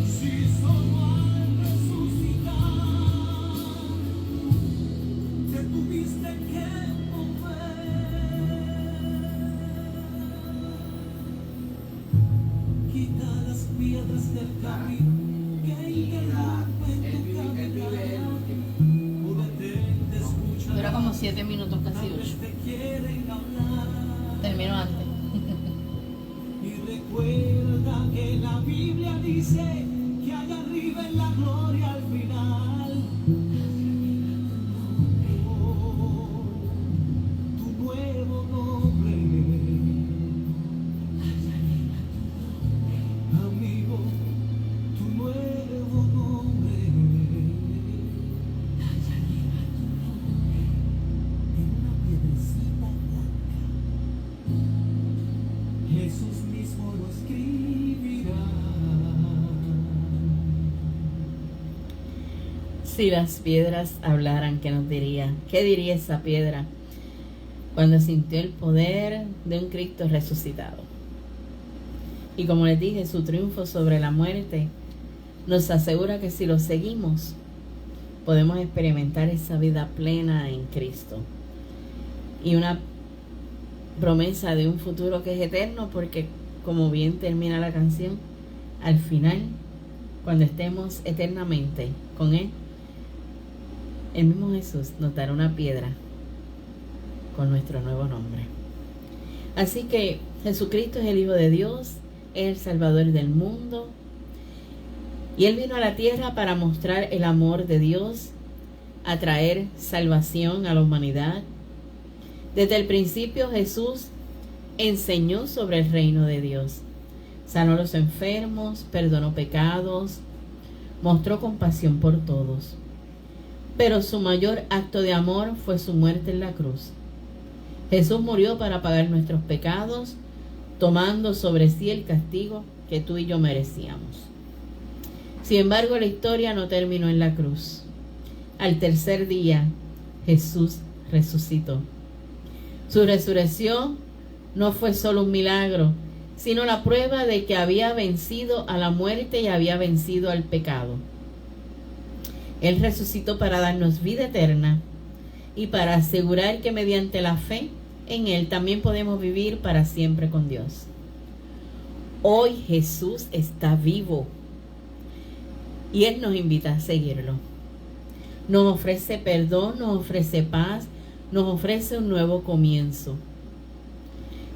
si solo al resucitar te tuviste que mover. Quita las piedras del camino que interrumpen tu caminar. Detente, escucha. Dura como 7 minutos, casi 8. Te quieren hablar. Termino antes. Y recuerda que la Biblia dice que allá arriba en la gloria al final, oh, tu nuevo nombre, amigo, tu nuevo nombre, en una piedrecita blanca, Jesús mismo lo escribirá. Si las piedras hablaran, ¿qué nos diría? ¿Qué diría esa piedra cuando sintió el poder de un Cristo resucitado? Y como les dije, su triunfo sobre la muerte nos asegura que si lo seguimos, podemos experimentar esa vida plena en Cristo. Y una promesa de un futuro que es eterno, porque como bien termina la canción, al final, cuando estemos eternamente con Él, el mismo Jesús nos dará una piedra con nuestro nuevo nombre. Así que Jesucristo es el Hijo de Dios, es el Salvador del mundo, y Él vino a la tierra para mostrar el amor de Dios, a traer salvación a la humanidad. Desde el principio Jesús enseñó sobre el reino de Dios, sanó a los enfermos, perdonó pecados, mostró compasión por todos. Pero su mayor acto de amor fue su muerte en la cruz. Jesús murió para pagar nuestros pecados, tomando sobre sí el castigo que tú y yo merecíamos. Sin embargo, la historia no terminó en la cruz. Al tercer día, Jesús resucitó. Su resurrección no fue solo un milagro, sino la prueba de que había vencido a la muerte y había vencido al pecado. Él resucitó para darnos vida eterna y para asegurar que mediante la fe en Él también podemos vivir para siempre con Dios. Hoy Jesús está vivo. Y Él nos invita a seguirlo. Nos ofrece perdón, nos ofrece paz, nos ofrece un nuevo comienzo.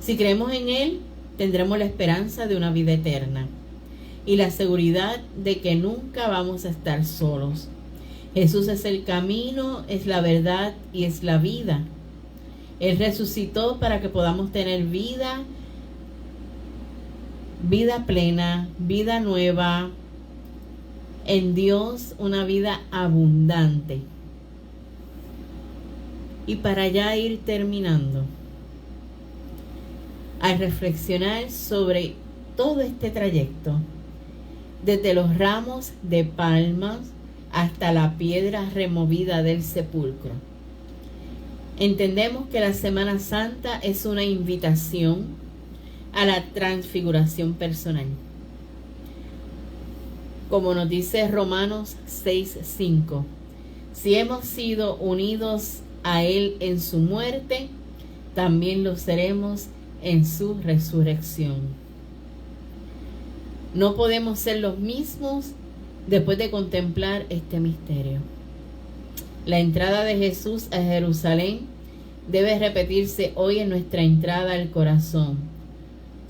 Si creemos en Él, tendremos la esperanza de una vida eterna y la seguridad de que nunca vamos a estar solos. Jesús es el camino, es la verdad y es la vida. Él resucitó para que podamos tener vida plena, vida nueva en Dios, una vida abundante. Y para ya ir terminando, al reflexionar sobre todo este trayecto, desde los ramos de palmas hasta la piedra removida del sepulcro, entendemos que la Semana Santa es una invitación a la transfiguración personal. Como nos dice Romanos 6:5, si hemos sido unidos a Él en su muerte, también lo seremos en su resurrección. No podemos ser los mismos después de contemplar este misterio. La entrada de Jesús a Jerusalén debe repetirse hoy en nuestra entrada al corazón.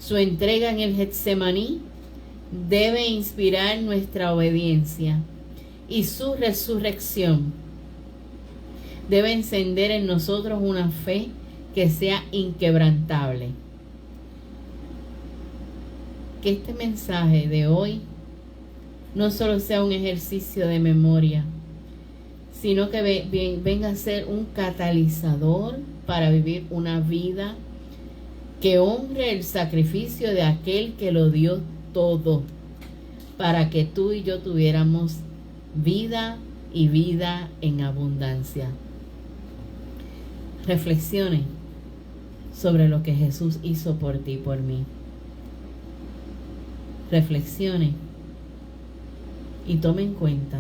Su entrega en el Getsemaní debe inspirar nuestra obediencia y su resurrección debe encender en nosotros una fe que sea inquebrantable. Que este mensaje de hoy no solo sea un ejercicio de memoria, sino que venga a ser un catalizador para vivir una vida que honre el sacrificio de aquel que lo dio todo, para que tú y yo tuviéramos vida y vida en abundancia. Reflexione sobre lo que Jesús hizo por ti y por mí. Reflexione y tome en cuenta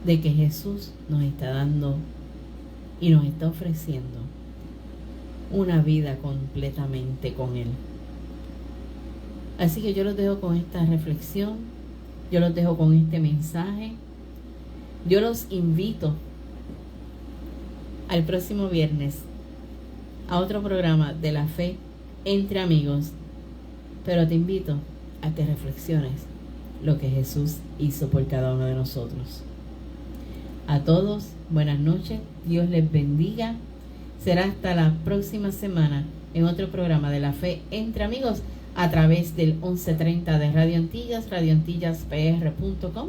de que Jesús nos está dando y nos está ofreciendo una vida completamente con Él. Así que yo los dejo con esta reflexión, yo los dejo con este mensaje. Yo los invito al próximo viernes a otro programa de la fe entre amigos, pero te invito a que reflexiones lo que Jesús hizo por cada uno de nosotros. A todos, buenas noches, Dios les bendiga. Será hasta la próxima semana en otro programa de la fe entre amigos a través del 1130 de Radio Antillas, radioantillaspr.com,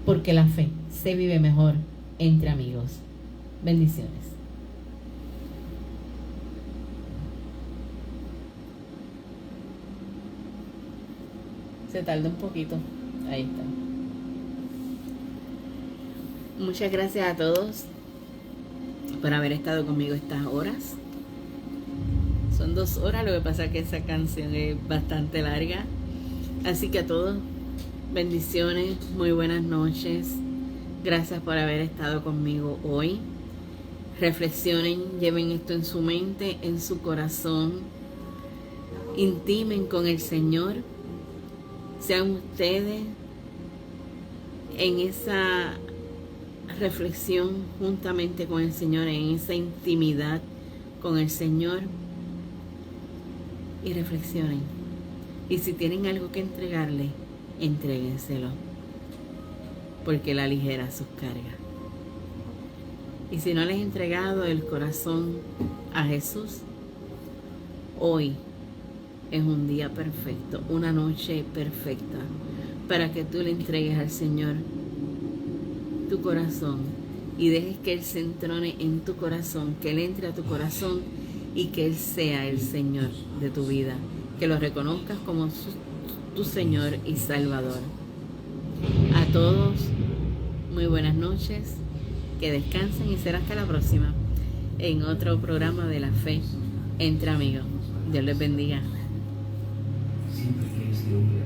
porque la fe se vive mejor entre amigos. Bendiciones. Se tarda un poquito. Ahí está. Muchas gracias a todos por haber estado conmigo estas horas. Son 2 horas, lo que pasa es que esa canción es bastante larga. Así que a todos, bendiciones, muy buenas noches. Gracias por haber estado conmigo hoy. Reflexionen, lleven esto en su mente, en su corazón. Intimen con el Señor. Sean ustedes en esa reflexión juntamente con el Señor, en esa intimidad con el Señor, y reflexionen. Y si tienen algo que entregarle, entréguenselo, porque Él aligera sus cargas. Y si no les he entregado el corazón a Jesús, hoy es un día perfecto, una noche perfecta, para que tú le entregues al Señor tu corazón y dejes que Él se entrone en tu corazón, que Él entre a tu corazón y que Él sea el Señor de tu vida, que lo reconozcas como tu Señor y Salvador. A todos, muy buenas noches, que descansen y será hasta la próxima en otro programa de la fe entre amigos. Dios les bendiga. Siempre que este hombre